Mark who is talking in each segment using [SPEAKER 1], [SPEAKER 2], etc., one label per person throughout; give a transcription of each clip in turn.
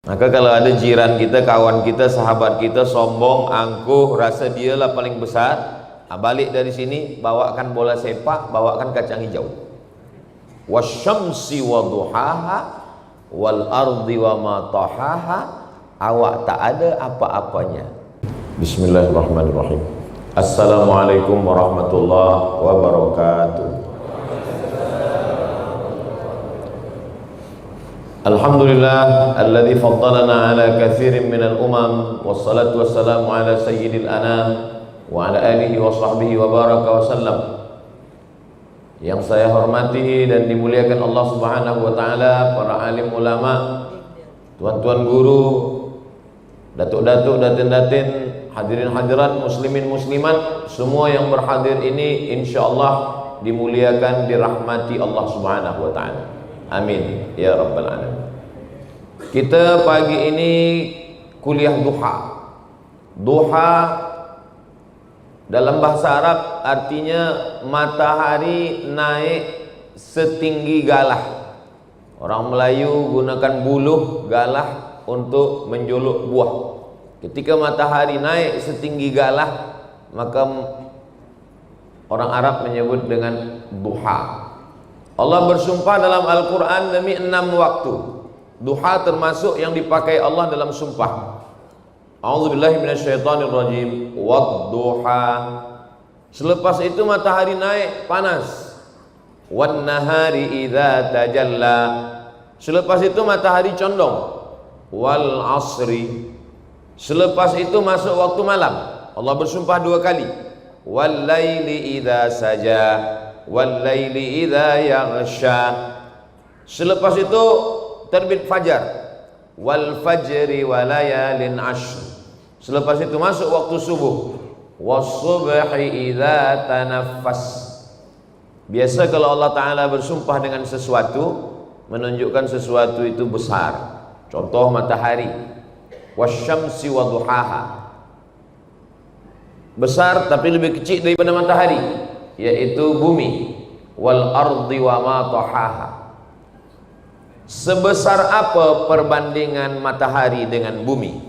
[SPEAKER 1] Maka kalau ada jiran kita, kawan kita, sahabat kita sombong, angkuh, rasa dialah paling besar, balik dari sini bawakan bola sepak, bawakan kacang hijau. Wasyamsi wa duhaha wal ardi wa ma tahaha, awak tak ada apa-apanya. Bismillahirrahmanirrahim. Assalamualaikum warahmatullahi wabarakatuh. Alhamdulillah alladzi faddalana ala katsirin minal umam, wassalatu wassalamu ala sayyidil anam wa ala alihi wa sahbihi wa baraka wa sallam. Yang saya hormati dan dimuliakan Allah Subhanahu wa taala, para alim ulama, tuan-tuan guru, datuk-datuk, datin-datin, hadirin hadirat, muslimin muslimat, semua yang berhadir ini insyaallah dimuliakan, dirahmati Allah Subhanahu wa taala. Amin ya rabbal alamin. Kita pagi ini kuliah duha. Duha dalam bahasa Arab artinya matahari naik setinggi galah. Orang Melayu gunakan buluh galah untuk menjuluk buah. Ketika matahari naik setinggi galah, maka orang Arab menyebut dengan duha. Allah bersumpah dalam Al-Quran demi 6 waktu. Duha termasuk yang dipakai Allah dalam sumpah. A'udzubillahi minasyaitonirrajim. Wadduha. Selepas itu matahari naik panas. Wan nahari idza tajalla. Selepas itu matahari condong. Wal asri. Selepas itu masuk waktu malam. Allah bersumpah 2 kali. Wal laili idza saja. Wal laili idza yaghsha. Selepas itu terbit fajar. Wal fajri wa layalin ashr. Selepas itu masuk waktu subuh. Was subhi idza tanaffas. Biasa kalau Allah Ta'ala bersumpah dengan sesuatu, menunjukkan sesuatu itu besar. Contoh matahari. Wasyamsi wa duhaha. Besar tapi lebih kecil daripada matahari, yaitu bumi. Wal ardi wa ma tahaha. Sebesar apa perbandingan matahari dengan bumi?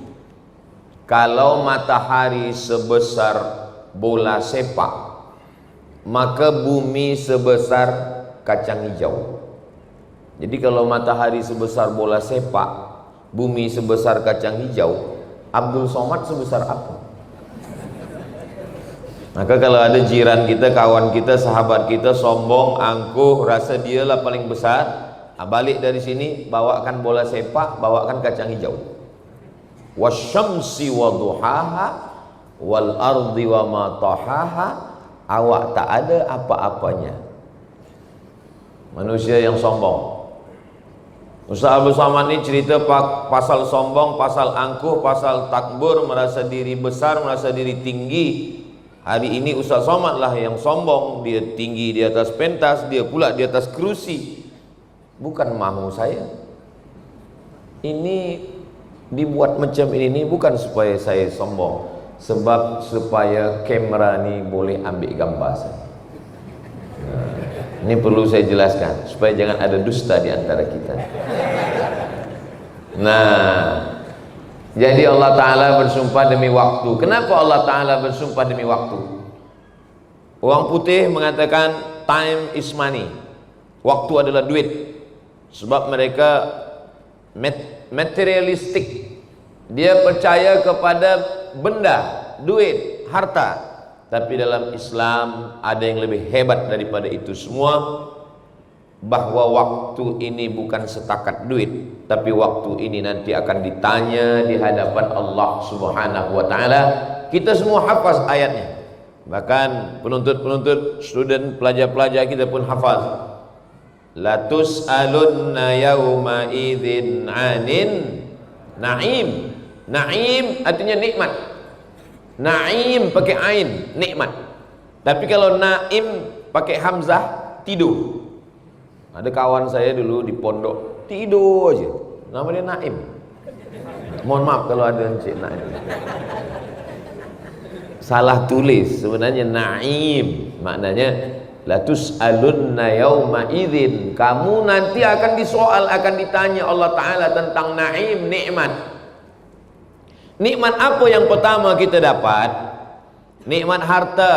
[SPEAKER 1] Kalau matahari sebesar bola sepak, maka bumi sebesar kacang hijau. Jadi kalau matahari sebesar bola sepak, bumi sebesar kacang hijau, Abdul Somad sebesar apa? Maka kalau ada jiran kita, kawan kita, sahabat kita sombong, angkuh, rasa dialah paling besar, balik dari sini bawakan bola sepak, bawakan kacang hijau. Wasyamsi wa duhaha wal ardi wa ma tahaha, awak tak ada apa-apanya. Manusia yang sombong. Ustaz Abdul Somad ini cerita pasal sombong, pasal angkuh, pasal takbur, merasa diri besar, merasa diri tinggi. Hari ini Ustaz Somad lah yang sombong, dia tinggi di atas pentas, dia pula di atas kerusi. Bukan mahu saya. Ini dibuat macam ini bukan supaya saya sombong, sebab supaya kamera ni boleh ambil gambar saya. Ini perlu saya jelaskan supaya jangan ada dusta di antara kita. Nah, jadi Allah Ta'ala bersumpah demi waktu. Kenapa Allah Ta'ala bersumpah demi waktu? Orang putih mengatakan time is money. Waktu adalah duit. Sebab mereka materialistik. Dia percaya kepada benda, duit, harta. Tapi dalam Islam ada yang lebih hebat daripada itu semua, bahwa waktu ini bukan setakat duit, tapi waktu ini nanti akan ditanya di hadapan Allah Subhanahu wa taala. Kita semua hafaz ayatnya. Bahkan penuntut-penuntut, student, pelajar-pelajar kita pun hafaz. La tus'alunna yawma idzin 'anin na'im. Na'im artinya nikmat. Na'im pakai ain, nikmat. Tapi kalau na'im pakai hamzah, tidur. Ada kawan saya dulu di pondok, tidur aja. Nama dia Naim. Mohon maaf kalau ada Encik Naim. Salah tulis, sebenarnya Naim maknanya La tus'alunna yauma idzin, kamu nanti akan disoal, akan ditanya Allah Ta'ala tentang naim, nikmat. Nikmat apa yang pertama kita dapat? Nikmat harta?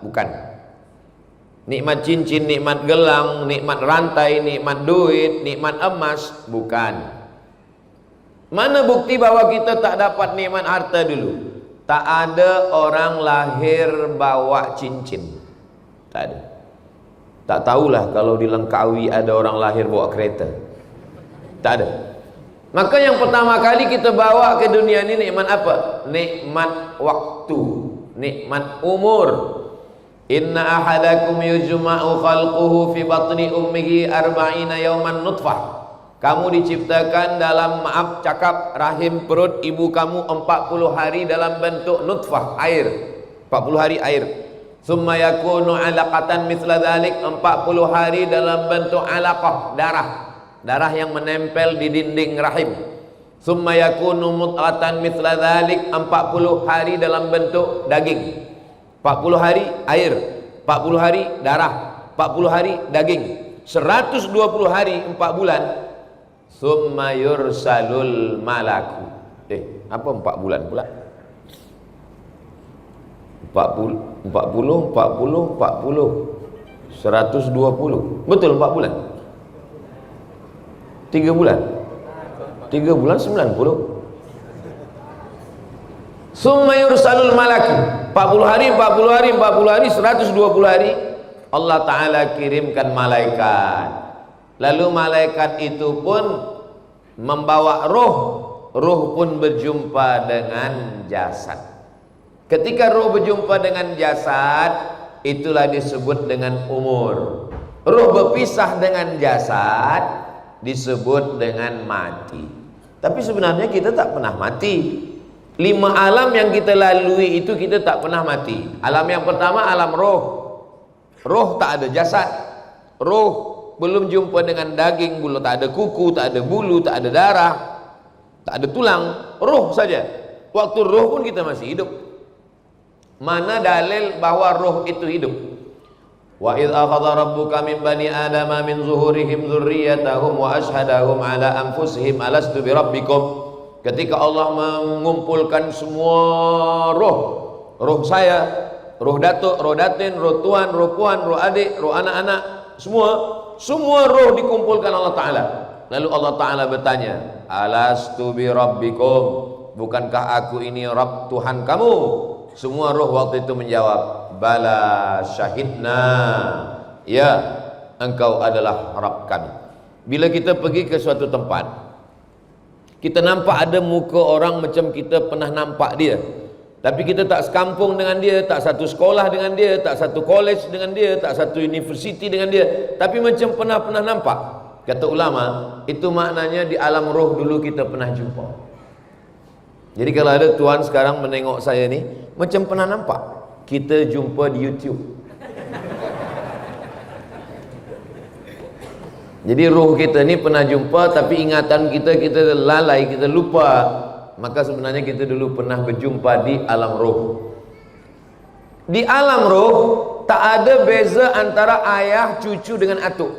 [SPEAKER 1] Bukan. Nikmat cincin, nikmat gelang, nikmat rantai, nikmat duit, nikmat emas? Bukan. Mana bukti bahwa kita tak dapat nikmat harta dulu? Tak ada orang lahir bawa cincin. Tak ada. Tak tahulah kalau di Langkawi ada orang lahir bawa kereta. Tak ada. Maka yang pertama kali kita bawa ke dunia ini nikmat apa? Nikmat waktu, nikmat umur. Inna ahadakum yujma'u khalquhu fi batni ummihi arba'ina yawman nutfah. Kamu diciptakan dalam, maaf cakap, rahim perut ibu kamu 40 hari dalam bentuk nutfah, air. 40 hari air. Summa yakunu alaqatan mithla dhalik, 40 hari dalam bentuk alaqah, darah. Darah yang menempel di dinding rahim. Summa yakunu mut'atan mithla dhalik, 40 hari dalam bentuk daging. 40 hari air, 40 hari darah, 40 hari daging. 120 hari 4 bulan. Summa yursalul malaku. Apa 4 bulan pula? 40 120. Betul 4 bulan? 3 bulan? 3 bulan 90. Summa yursalul malaku. 40 hari 120 hari Allah Ta'ala kirimkan malaikat. Lalu malaikat itu pun membawa roh. Roh pun berjumpa dengan jasad. Ketika roh berjumpa dengan jasad, itulah disebut dengan umur. Roh berpisah dengan jasad disebut dengan mati. Tapi sebenarnya kita tak pernah mati. 5 alam yang kita lalui itu kita tak pernah mati. Alam yang pertama alam roh. Roh tak ada jasad. Roh belum jumpa dengan daging, belum, tak ada kuku, tak ada bulu, tak ada darah, tak ada tulang, roh saja. Waktu roh pun kita masih hidup. Mana dalil bahwa roh itu hidup? Wa idz akhadha rabbuka min bani adama min zuhurihim dzurriyyatahum wa ashhadahum ala anfusihim alastu bi rabbikum. Ketika Allah mengumpulkan semua roh, roh saya, roh datuk, roh datin, roh tuan, roh puan, roh adik, roh anak-anak, semua roh dikumpulkan Allah Ta'ala. Lalu Allah Ta'ala bertanya, alastu bi rabbikum, bukankah aku ini Rabb Tuhan kamu? Semua roh waktu itu menjawab, bala syahidna, ya, engkau adalah Rabb kami. Bila kita pergi ke suatu tempat, kita nampak ada muka orang macam kita pernah nampak dia, tapi kita tak sekampung dengan dia, tak satu sekolah dengan dia, tak satu college dengan dia, tak satu universiti dengan dia, tapi macam pernah nampak. Kata ulama, itu maknanya di alam roh dulu kita pernah jumpa. Jadi kalau ada tuan sekarang menengok saya ni, macam pernah nampak, kita jumpa di YouTube. Jadi roh kita ni pernah jumpa, tapi ingatan kita lalai, kita lupa. Maka sebenarnya kita dulu pernah berjumpa di alam roh. Di alam roh tak ada beza antara ayah cucu dengan atuk.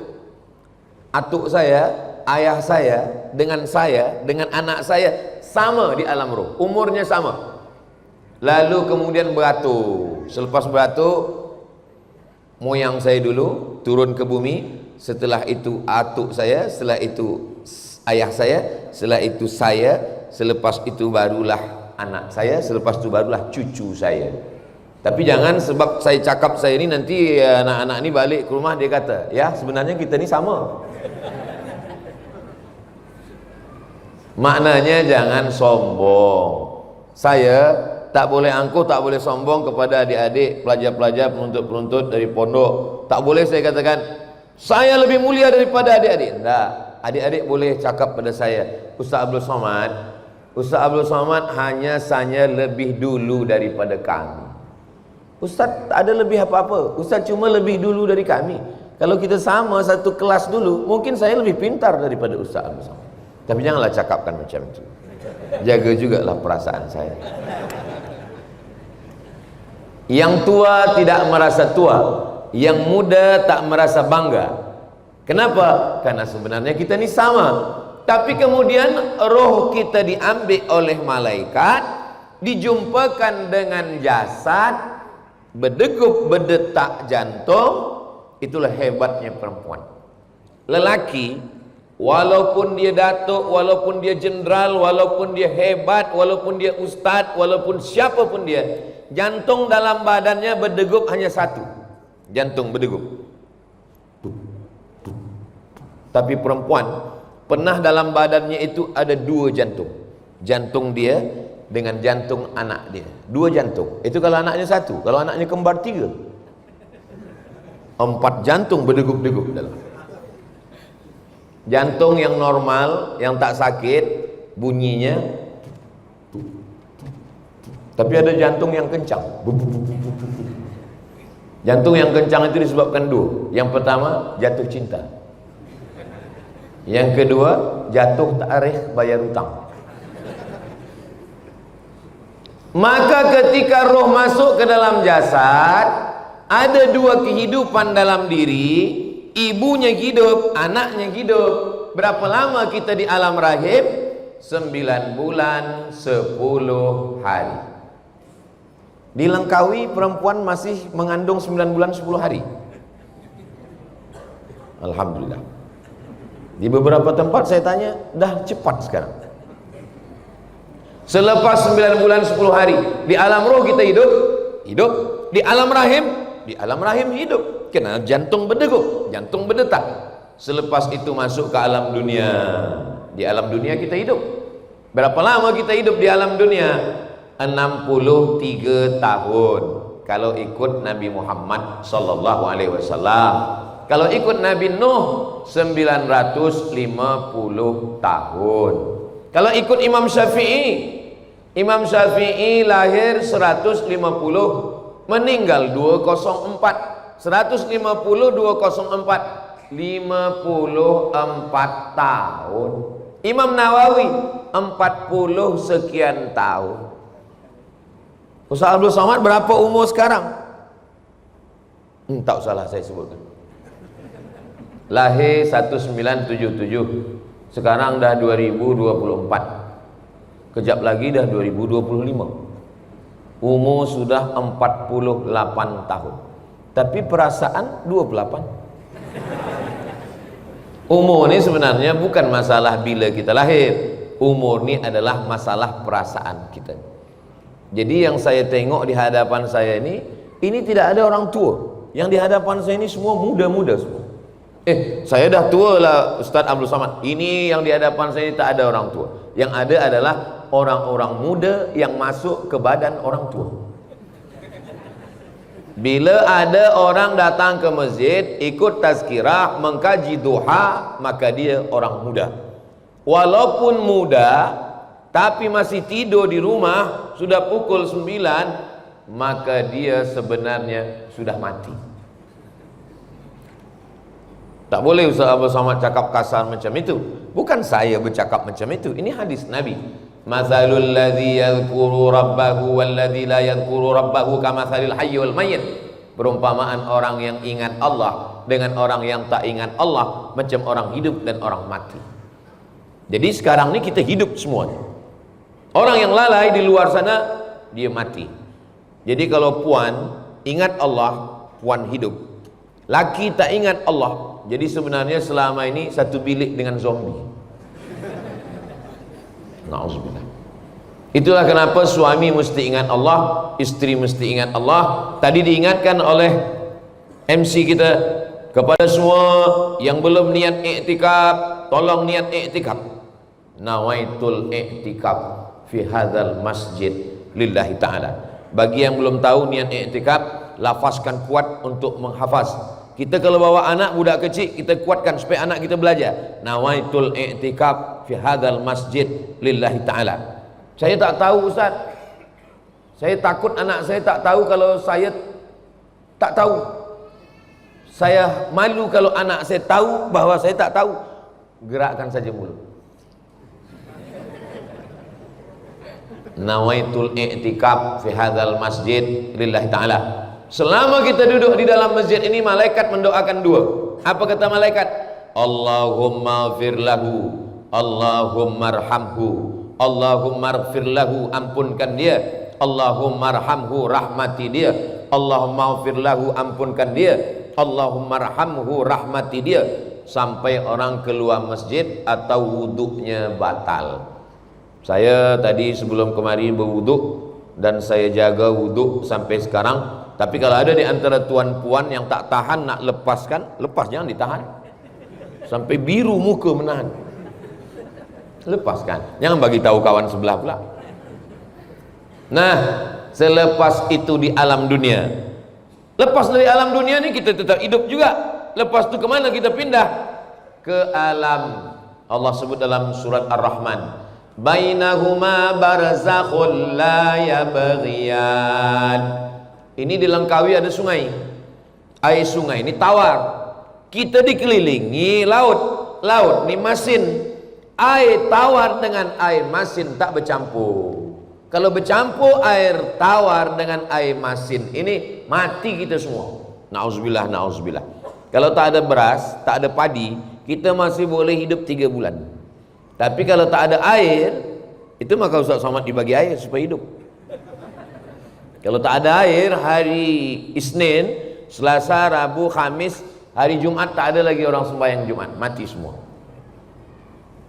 [SPEAKER 1] Atuk saya, ayah saya, dengan anak saya sama di alam roh. Umurnya sama. Lalu kemudian beratur. Selepas beratur, moyang saya dulu turun ke bumi. Setelah itu atuk saya, setelah itu ayah saya, setelah itu saya, selepas itu barulah anak saya, selepas itu barulah cucu saya. Tapi jangan sebab saya cakap saya ni nanti anak-anak ni balik ke rumah dia kata, ya sebenarnya kita ni sama. Maknanya jangan sombong. Saya tak boleh angkuh, tak boleh sombong kepada adik-adik, pelajar-pelajar, penuntut-penuntut dari pondok. Tak boleh saya katakan saya lebih mulia daripada adik-adik. Tak. Adik-adik boleh cakap pada saya, Ustaz Abdul Somad hanya saya lebih dulu daripada kami. Ustaz tak ada lebih apa-apa. Ustaz cuma lebih dulu dari kami. Kalau kita sama satu kelas dulu, mungkin saya lebih pintar daripada Ustaz Abdul Somad. Tapi janganlah cakapkan macam itu. Jaga jugalah perasaan saya. Yang tua tidak merasa tua. Yang muda tak merasa bangga. Kenapa? Karena sebenarnya kita ini sama. Tapi kemudian roh kita diambil oleh malaikat, dijumpakan dengan jasad, berdegup berdetak jantung. Itulah hebatnya perempuan. Lelaki, walaupun dia datuk, walaupun dia jenderal, walaupun dia hebat, walaupun dia ustaz, walaupun siapapun dia, jantung dalam badannya berdegup hanya satu. Jantung berdegup. Tapi perempuan pernah dalam badannya itu ada dua jantung. Jantung dia dengan jantung anak dia. Dua jantung. Itu kalau anaknya satu. Kalau anaknya kembar tiga. 4 jantung berdegup-degup dalam. Jantung yang normal, yang tak sakit, bunyinya. Tapi ada jantung yang kencang. Jantung yang kencang itu disebabkan dua. Yang pertama, jatuh cinta. Yang kedua, jatuh tarikh bayar hutang. Maka ketika roh masuk ke dalam jasad, ada dua kehidupan dalam diri. Ibunya hidup, anaknya hidup. Berapa lama kita di alam rahim? 9 bulan 10 hari. Di Langkawi perempuan masih mengandung 9 bulan 10 hari. Alhamdulillah. Di beberapa tempat saya tanya, dah cepat sekarang. Selepas 9 bulan 10 hari, di alam roh kita hidup. Di alam rahim hidup. Kena jantung berdegup, jantung berdetak. Selepas itu masuk ke alam dunia. Di alam dunia kita hidup. Berapa lama kita hidup di alam dunia? 63 tahun. Kalau ikut Nabi Muhammad sallallahu alaihi wasallam. Kalau ikut Nabi Nuh 950 tahun. Kalau ikut Imam Syafi'i lahir 150, meninggal 204. 150 204 54 tahun. Imam Nawawi 40 sekian tahun. Ustaz Abdul Somad berapa umur sekarang? Tak salah saya sebutkan. Lahir 1977. Sekarang dah 2024. Kejap lagi dah 2025. Umur sudah 48 tahun. Tapi perasaan 28. Umur ni sebenarnya bukan masalah bila kita lahir. Umur ni adalah masalah perasaan kita. Jadi yang saya tengok di hadapan saya ini tidak ada orang tua. Yang di hadapan saya ini semua muda-muda semua. Saya dah tua lah Ustaz Abdul Somad. Ini yang di hadapan saya ini tak ada orang tua. Yang ada adalah orang-orang muda yang masuk ke badan orang tua. Bila ada orang datang ke masjid, ikut tazkirah, mengkaji duha, maka dia orang muda. Walaupun muda, tapi masih tidur di rumah, sudah pukul 9, maka dia sebenarnya sudah mati. Tak boleh Ustaz Abdul Somad cakap kasar macam itu. Bukan saya bercakap macam itu. Ini hadis Nabi. Mathalul ladzi yadhkuru rabbahu wal ladzi la yadhkuru rabbahu kamathalil hayy wal mayyit. Perumpamaan orang yang ingat Allah dengan orang yang tak ingat Allah macam orang hidup dan orang mati. Jadi sekarang ni kita hidup semuanya. Orang yang lalai di luar sana dia mati. Jadi kalau puan ingat Allah, puan hidup. Laki tak ingat Allah, jadi sebenarnya selama ini satu bilik dengan zombie. Na'udzubillah. Itulah kenapa suami mesti ingat Allah, isteri mesti ingat Allah. Tadi diingatkan oleh MC kita, kepada semua yang belum niat iktikaf, tolong niat iktikaf. Nawaitul iktikaf fi hadzal masjid lillahi ta'ala. Bagi yang belum tahu niat iktikaf, lafazkan kuat untuk menghafaz. Kita kalau bawa anak budak kecil, kita kuatkan supaya anak kita belajar. Nawaitul i'tikaf fi hadzal masjid lillahi ta'ala. Saya tak tahu Ustaz. Saya takut anak saya tak tahu kalau saya tak tahu. Saya malu kalau anak saya tahu bahawa saya tak tahu. Gerakkan saja mulut. Nawaitul i'tikaf fi hadzal masjid lillahi ta'ala. Selama kita duduk di dalam masjid ini, malaikat mendoakan dua. Apa kata malaikat? Allahumma fir lahu, Allahumma arhamhu, Allahumma ighfir lahu, ampunkan dia. Allahumma arhamhu, rahmati dia. Allahumma ighfir lahu, ampunkan dia. Allahumma arhamhu, rahmati dia. Sampai orang keluar masjid atau wuduknya batal. Saya tadi sebelum kemarin berwuduk dan saya jaga wuduk sampai sekarang. Tapi kalau ada di antara tuan puan yang tak tahan nak lepaskan, lepas, jangan ditahan. Sampai biru muka menahan. Lepaskan, jangan bagi tahu kawan sebelah pula. Nah, selepas itu di alam dunia, lepas dari alam dunia ni kita tetap hidup juga. Lepas itu kemana kita pindah? Ke alam, Allah sebut dalam surat Ar-Rahman, bainahuma barzakhul la yabghiyan. Ini dilengkapi ada sungai. Air sungai ini tawar. Kita dikelilingi laut. Laut ni masin. Air tawar dengan air masin tak bercampur. Kalau bercampur air tawar dengan air masin ini, mati kita semua. Na'udzubillah, na'udzubillah. Kalau tak ada beras, tak ada padi, kita masih boleh hidup 3 bulan. Tapi kalau tak ada air, itu maka Ustaz Somad dibagi air supaya hidup. Kalau tak ada air, hari Isnin, Selasa, Rabu, Khamis, hari Jumat tak ada lagi orang sembahyang Jumat, mati semua.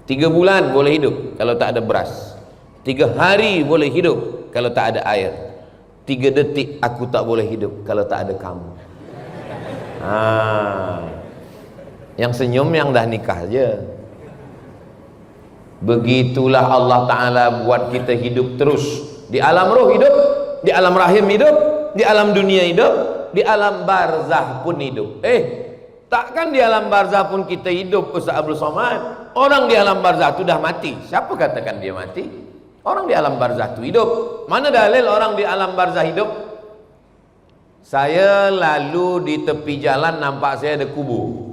[SPEAKER 1] 3 bulan boleh hidup kalau tak ada beras. 3 hari boleh hidup kalau tak ada air. 3 detik aku tak boleh hidup kalau tak ada kamu. Yang senyum yang dah nikah je. Begitulah Allah Ta'ala buat kita hidup terus. Di alam roh hidup, di alam rahim hidup, di alam dunia hidup, di alam barzah pun hidup. Takkan di alam barzah pun kita hidup, Ustaz Abdul Somad? Orang di alam barzah itu dah mati. Siapa katakan dia mati? Orang di alam barzah itu hidup. Mana dalil orang di alam barzah hidup? Saya lalu di tepi jalan nampak saya ada kubur.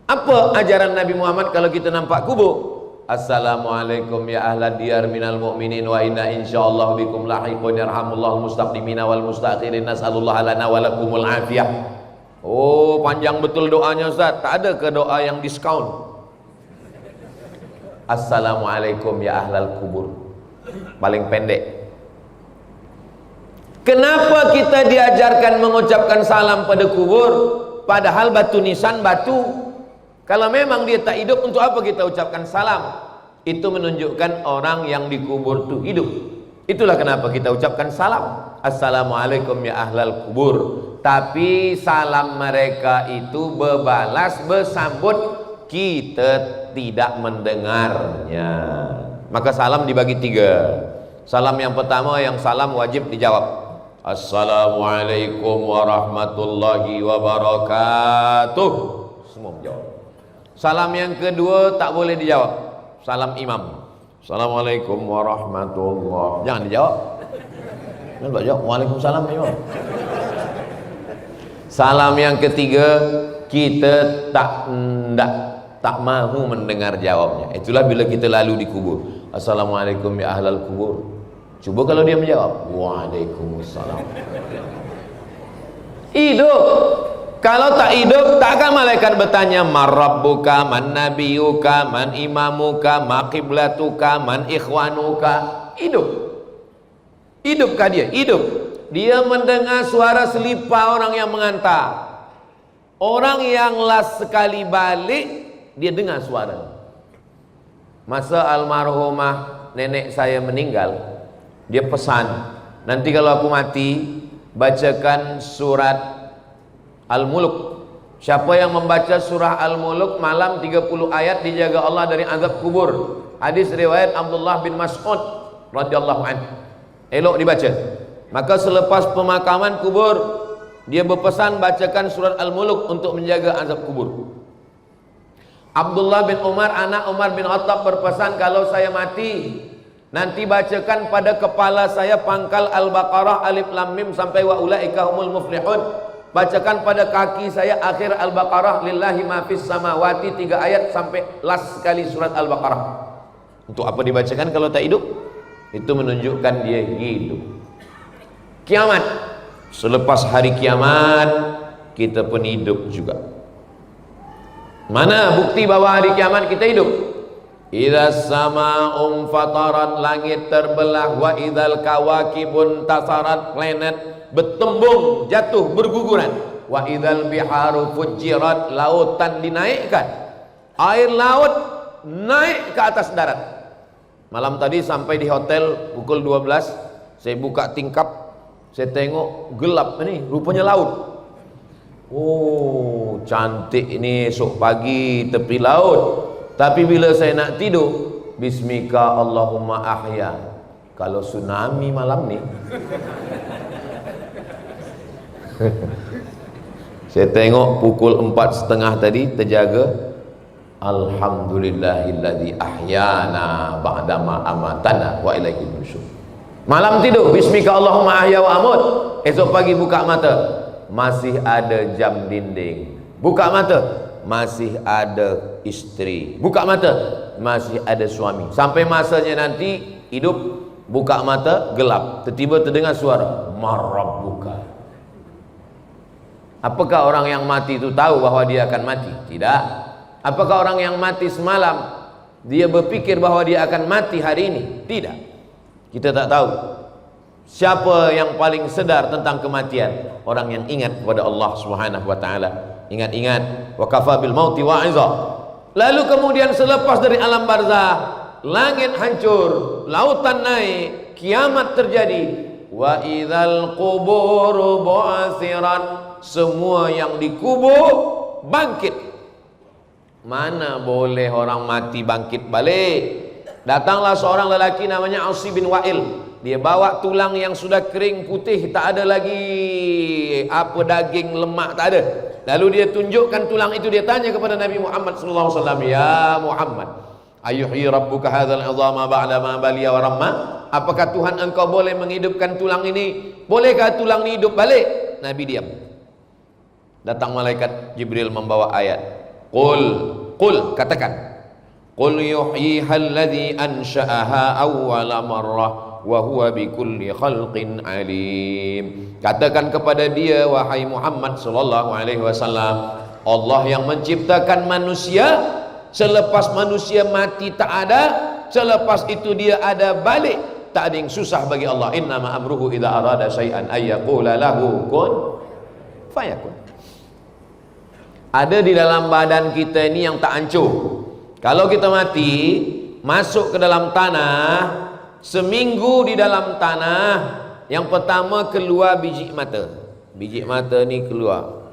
[SPEAKER 1] Apa ajaran Nabi Muhammad kalau kita nampak kubur? Assalamualaikum ya ahla diyar minal mu'minin wa inna insyaallah bikum lahiqun yarhamullahu mustaqdimina wal mustaakhirin nas'alullah lana wa lakumul afiyah. Oh, panjang betul doanya Ustaz. Tak ada ke doa yang diskaun? Assalamualaikum ya ahlal kubur. Paling pendek. Kenapa kita diajarkan mengucapkan salam pada kubur? Padahal batu nisan batu. Kalau memang dia tak hidup, untuk apa kita ucapkan salam? Itu menunjukkan orang yang dikubur itu hidup. Itulah kenapa kita ucapkan salam. Assalamualaikum ya ahlal kubur. Tapi salam mereka itu berbalas, bersambut, kita tidak mendengarnya. Maka salam dibagi 3. Salam yang pertama, yang salam wajib dijawab. Assalamualaikum warahmatullahi wabarakatuh. Semua menjawab. Salam yang kedua tak boleh dijawab. Salam imam. Assalamualaikum warahmatullahi. Jangan dijawab. Jangan jawab. Waalaikumsalam imam. Salam yang ketiga, kita tak mahu mendengar jawabnya. Itulah bila kita lalu di kubur. Assalamualaikum ya ahlal kubur. Cuba kalau dia menjawab, waalaikumsalam. Hidup. Kalau tak hidup, takkan malaikat bertanya, man rabbuka, man nabiyuka, man imamuka, ma qiblatuka, man ikhwanuka. Hidup. Hidupkah dia? Hidup. Dia mendengar suara selipar orang yang mengantar. Orang yang last sekali balik, dia dengar suara. Masa almarhumah nenek saya meninggal, dia pesan, nanti kalau aku mati, bacakan surat Al-Mulk. Siapa yang membaca surah Al-Mulk malam 30 ayat dijaga Allah dari azab kubur. Hadis riwayat Abdullah bin Mas'ud radhiyallahu anhu. Elok dibaca. Maka selepas pemakaman kubur, dia berpesan bacakan surat Al-Mulk untuk menjaga azab kubur. Abdullah bin Umar, anak Umar bin Khattab berpesan, kalau saya mati, nanti bacakan pada kepala saya pangkal Al-Baqarah alif lam mim sampai wa ulaika humul muflihun. Bacakan pada kaki saya akhir Al-Baqarah lillahi ma fis samawati 3 ayat sampai last sekali surat Al-Baqarah. Untuk apa dibacakan kalau tak hidup? Itu menunjukkan dia hidup. Kiamat. Selepas hari kiamat kita pun hidup juga. Mana bukti bahwa hari kiamat kita hidup? Idza sama'um fatarat, langit terbelah, wa idzal kawakibun tasarat, planet bertembung, jatuh, berguguran, wa idzal biharu fujirat, lautan dinaikkan, air laut naik ke atas darat. Malam tadi sampai di hotel pukul 12, saya buka tingkap, saya tengok gelap ini, rupanya laut. Oh, cantik ini esok pagi tepi laut. Tapi bila saya nak tidur, bismika Allahumma ahya. Kalau tsunami malam ni saya tengok pukul 4.30 tadi terjaga, alhamdulillahilladzi ahyana ba'dama amatana wa ilaihil nusyur. Malam tidur bismika Allahumma ahya wa amut. Esok pagi buka mata, masih ada jam dinding. Buka mata, masih ada istri. Buka mata, masih ada suami. Sampai masanya nanti hidup, buka mata gelap, tiba-tiba terdengar suara marabbuka. Apakah orang yang mati itu tahu bahwa dia akan mati? Tidak. Apakah orang yang mati semalam dia berpikir bahwa dia akan mati hari ini? Tidak. Kita tak tahu. Siapa yang paling sedar tentang kematian? Orang yang ingat kepada Allah Subhanahu wa taala. Ingat-ingat, wa kafa bil mauti wa'iza. Lalu kemudian selepas dari alam barzah, langit hancur, lautan naik, kiamat terjadi. Wa idzal qubur bu'athirat, semua yang dikubur bangkit. Mana boleh orang mati bangkit balik? Datanglah seorang lelaki namanya Asi bin Wa'il. Dia bawa tulang yang sudah kering putih, tak ada lagi apa daging, lemak, tak ada. Lalu dia tunjukkan tulang itu, dia tanya kepada Nabi Muhammad sallallahu alaihi wasallam, "Ya Muhammad, ayuhyi rabbuka hadzal 'idhama ba'da ma baliya wa ramma?" Apakah Tuhan engkau boleh menghidupkan tulang ini? Bolehkah tulang ini hidup balik? Nabi diam. Datang malaikat Jibril membawa ayat. Qul, katakan. Qul yuhyiha alladhi ansha'aha awwala marrah wa huwa bikulli khalqin alim. Katakan kepada dia, wahai Muhammad sallallahu alaihi wasallam, Allah yang menciptakan manusia, selepas manusia mati tak ada, selepas itu dia ada balik, tak ada yang susah bagi Allah. Innama amruhu idza arada syai'an ayyaqula lahu kun fayakun. Ada di dalam badan kita ini yang tak hancur. Kalau kita mati, masuk ke dalam tanah, seminggu di dalam tanah, yang pertama keluar biji mata. Biji mata ni keluar.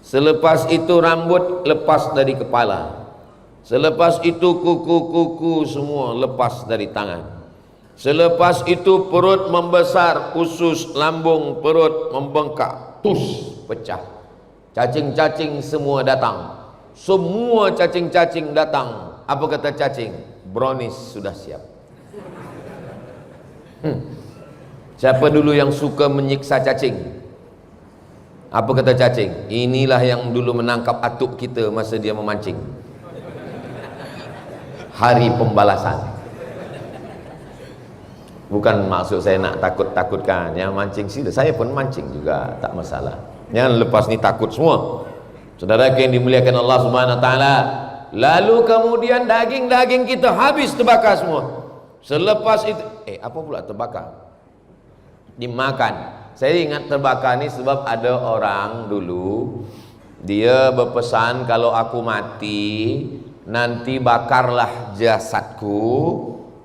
[SPEAKER 1] Selepas itu rambut lepas dari kepala. Selepas itu kuku-kuku semua lepas dari tangan. Selepas itu perut membesar, usus, lambung, perut membengkak, tus, pecah. Cacing-cacing semua datang. Semua cacing-cacing datang. Apa kata cacing? Brownies sudah siap. Siapa dulu yang suka menyiksa cacing? Apa kata cacing? Inilah yang dulu menangkap atuk kita masa dia memancing. Hari pembalasan. Bukan maksud saya nak takut-takutkan. Yang mancing sila, saya pun mancing juga, tak masalah. Jangan lepas ni takut semua. Saudara yang dimuliakan Allah Subhanahu wa taala. Lalu kemudian daging-daging kita habis terbakar semua. Selepas itu, apa pula terbakar? Dimakan. Saya ingat terbakar ni sebab ada orang dulu dia berpesan, kalau aku mati nanti bakarlah jasadku,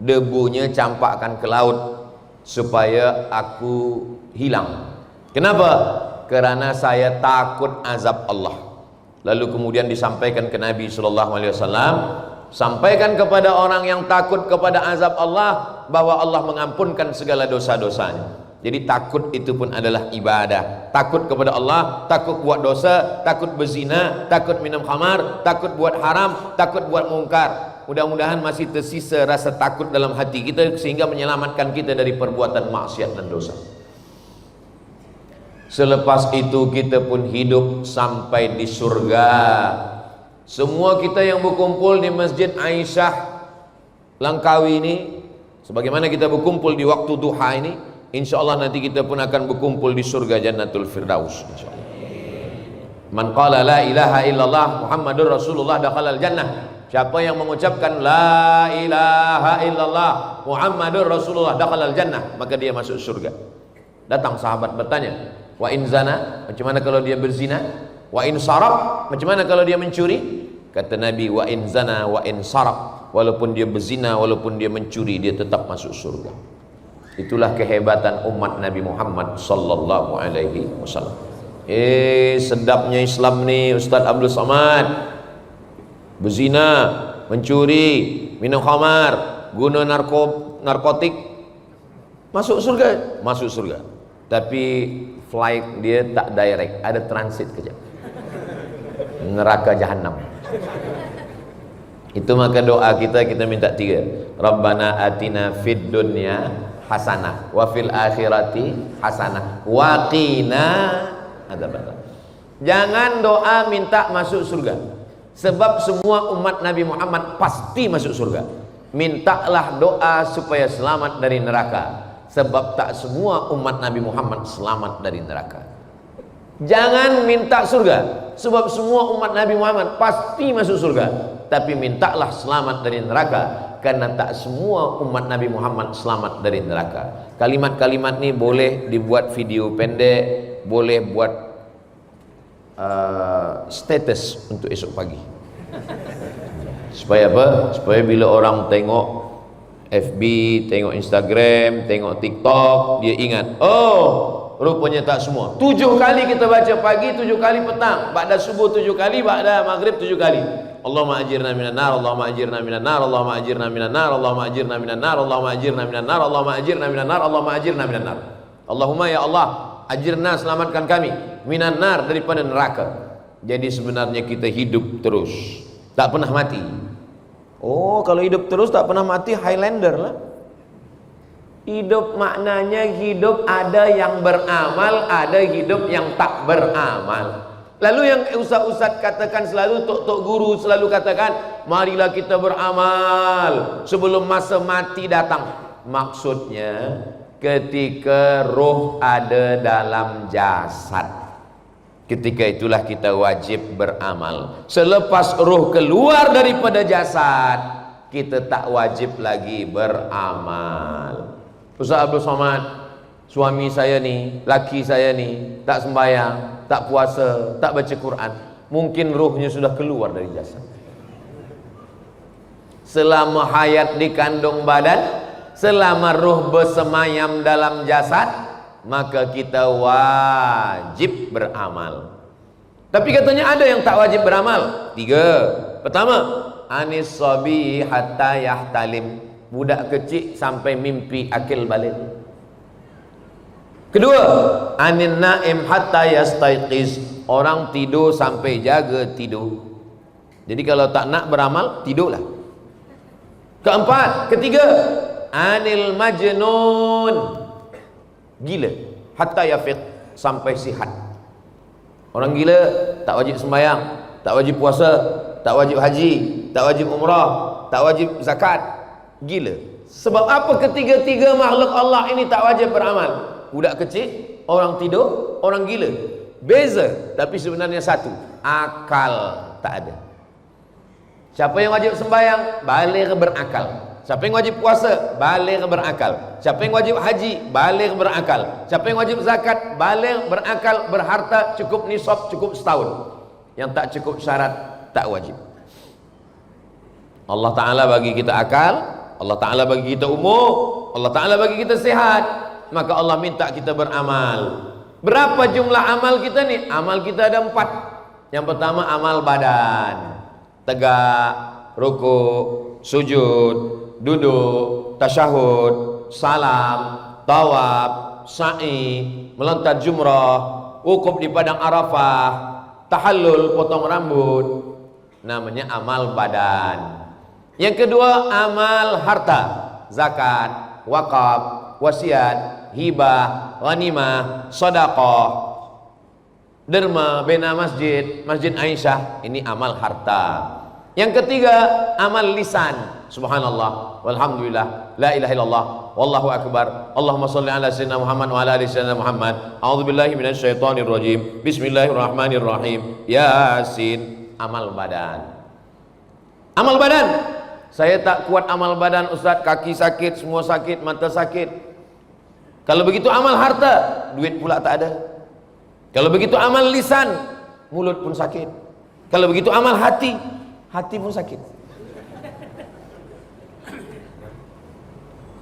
[SPEAKER 1] debunya campakkan ke laut supaya aku hilang. Kenapa? Kerana saya takut azab Allah. Lalu kemudian disampaikan ke Nabi sallallahu alaihi wasallam, sampaikan kepada orang yang takut kepada azab Allah bahwa Allah mengampunkan segala dosa-dosanya. Jadi takut itu pun adalah ibadah. Takut kepada Allah, takut buat dosa, takut berzina, takut minum khamar, takut buat haram, takut buat mungkar. Mudah-mudahan masih tersisa rasa takut dalam hati kita sehingga menyelamatkan kita dari perbuatan maksiat dan dosa. Selepas itu kita pun hidup sampai di surga. Semua kita yang berkumpul di Masjid Aisyah Langkawi ini, sebagaimana kita berkumpul di waktu duha ini, insyaallah nanti kita pun akan berkumpul di surga Jannatul Firdaus insyaallah. Man qala la ilaha illallah Muhammadur Rasulullah dakhalal jannah. Siapa yang mengucapkan la ilaha illallah Muhammadur Rasulullah dakhalal jannah, maka dia masuk surga. Datang sahabat bertanya, wa in zana, macam mana kalau dia berzina? Wa in saraq, macam mana kalau dia mencuri? Kata Nabi, wa in zana wa in saraq, walaupun dia berzina, walaupun dia mencuri, dia tetap masuk surga. Itulah kehebatan umat Nabi Muhammad sallallahu alaihi wasallam. Sedapnya Islam ni Ustaz Abdul Samad. Berzina, mencuri, minum khamar, guna narkotik, masuk surga, masuk surga. Tapi flight dia tak direct, ada transit kejap. Neraka jahanam. Itu maka doa kita minta 3. Rabbana atina fid dunya hasanah wa fil akhirati hasanah wa qina adzabannar. Jangan doa minta masuk surga, sebab semua umat Nabi Muhammad pasti masuk surga. Mintalah doa supaya selamat dari neraka, sebab tak semua umat Nabi Muhammad selamat dari neraka. Jangan minta surga, sebab semua umat Nabi Muhammad pasti masuk surga, tapi mintalah selamat dari neraka, karena tak semua umat Nabi Muhammad selamat dari neraka. Kalimat-kalimat ini boleh dibuat video pendek, boleh buat status untuk esok pagi. Supaya apa? Supaya bila orang tengok FB, tengok Instagram, tengok TikTok, dia ingat, oh rupanya tak semua. 7 kali kita baca pagi, 7 kali petang, ba'da subuh 7 kali, ba'da maghrib 7 kali. Allahumma ajirna minan nar, Allahumma ajirna minan nar, Allahumma ajirna minan nar, Allahumma ajirna minan nar, Allahumma ajirna minan nar, Allahumma ajirna minan nar, Allahumma ajirna minan nar. Allahumma ya Allah, ajirna, selamatkan kami minan nar, daripada neraka. Jadi sebenarnya kita hidup terus, tak pernah mati. Oh, kalau hidup terus tak pernah mati, Highlander lah. Hidup maknanya hidup ada yang beramal, ada hidup yang tak beramal. Lalu yang ustaz-ustaz katakan selalu, tok-tok guru selalu katakan, marilah kita beramal sebelum masa mati datang. Maksudnya ketika roh ada dalam jasad, ketika itulah kita wajib beramal. Selepas roh keluar daripada jasad, kita tak wajib lagi beramal. Ustaz Abdul Somad, suami saya ni, laki saya ni, tak sembahyang, tak puasa, tak baca Quran. Mungkin rohnya sudah keluar dari jasad. Selama hayat di kandung badan, selama roh bersemayam dalam jasad, maka kita wajib beramal. Tapi katanya ada yang tak wajib beramal. 3. Pertama, anis sabi hatta yahtalim, budak kecil sampai mimpi akil balik. Kedua, anin naim hatta yastaiqiz, orang tidur sampai jaga tidur. Jadi kalau tak nak beramal, tidurlah. Ketiga, anil majnun, gila, hatta yafiq, sampai sihat. Orang gila tak wajib sembahyang, tak wajib puasa, tak wajib haji, tak wajib umrah, tak wajib zakat. Gila. Sebab apa ketiga-tiga makhluk Allah ini tak wajib beramal? Budak kecil, orang tidur, orang gila. Beza, tapi sebenarnya satu. Akal tak ada. Siapa yang wajib sembahyang? Baligh berakal. Siapa yang wajib puasa? Baligh berakal. Siapa yang wajib haji? Baligh berakal. Siapa yang wajib zakat? Baligh berakal, berharta, cukup nisab, cukup setahun. Yang tak cukup syarat, tak wajib. Allah Ta'ala bagi kita akal, Allah Ta'ala bagi kita umur, Allah Ta'ala bagi kita sehat, maka Allah minta kita beramal. Berapa jumlah amal kita nih? Amal kita ada 4. Yang pertama amal badan, tegak, rukuk, sujud, duduk, tasyahud, salam, tawaf, sa'i, melontar jumrah, wukuf di padang Arafah, tahallul, potong rambut, namanya amal badan. Yang kedua amal harta, zakat, wakaf, wasiat, hibah, ghanimah, sedekah, derma, bina masjid, Masjid Aisyah, ini amal harta. Yang ketiga, amal lisan. Subhanallah, walhamdulillah, la ilaha illallah, wallahu akbar, Allahumma sholli ala sayyidina Muhammad wa ala ali sayyidina Muhammad, a'udzubillahi minasyaitonir rajim, bismillahirrahmanirrahim, Yasin. Amal badan. Amal badan. Saya tak kuat amal badan Ustaz, kaki sakit, semua sakit, mata sakit. Kalau begitu amal harta, duit pula tak ada. Kalau begitu amal lisan, mulut pun sakit. Kalau begitu amal hati, hati pun sakit.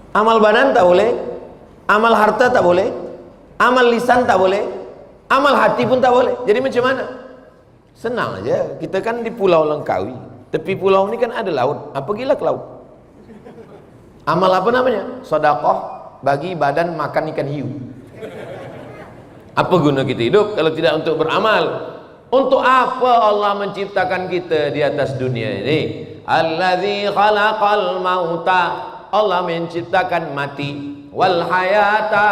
[SPEAKER 1] Amal badan tak boleh, amal harta tak boleh, amal lisan tak boleh, amal hati pun tak boleh. Jadi macam mana? Senang aja. Kita kan di Pulau Langkawi, tepi pulau ni kan ada laut. Pergilah ke laut. Amal apa namanya? Sedekah bagi badan makan ikan hiu. Apa guna kita hidup kalau tidak untuk beramal? Untuk apa Allah menciptakan kita di atas dunia ini? Allazi khalaqal mauta, Allah menciptakan mati, wal hayata,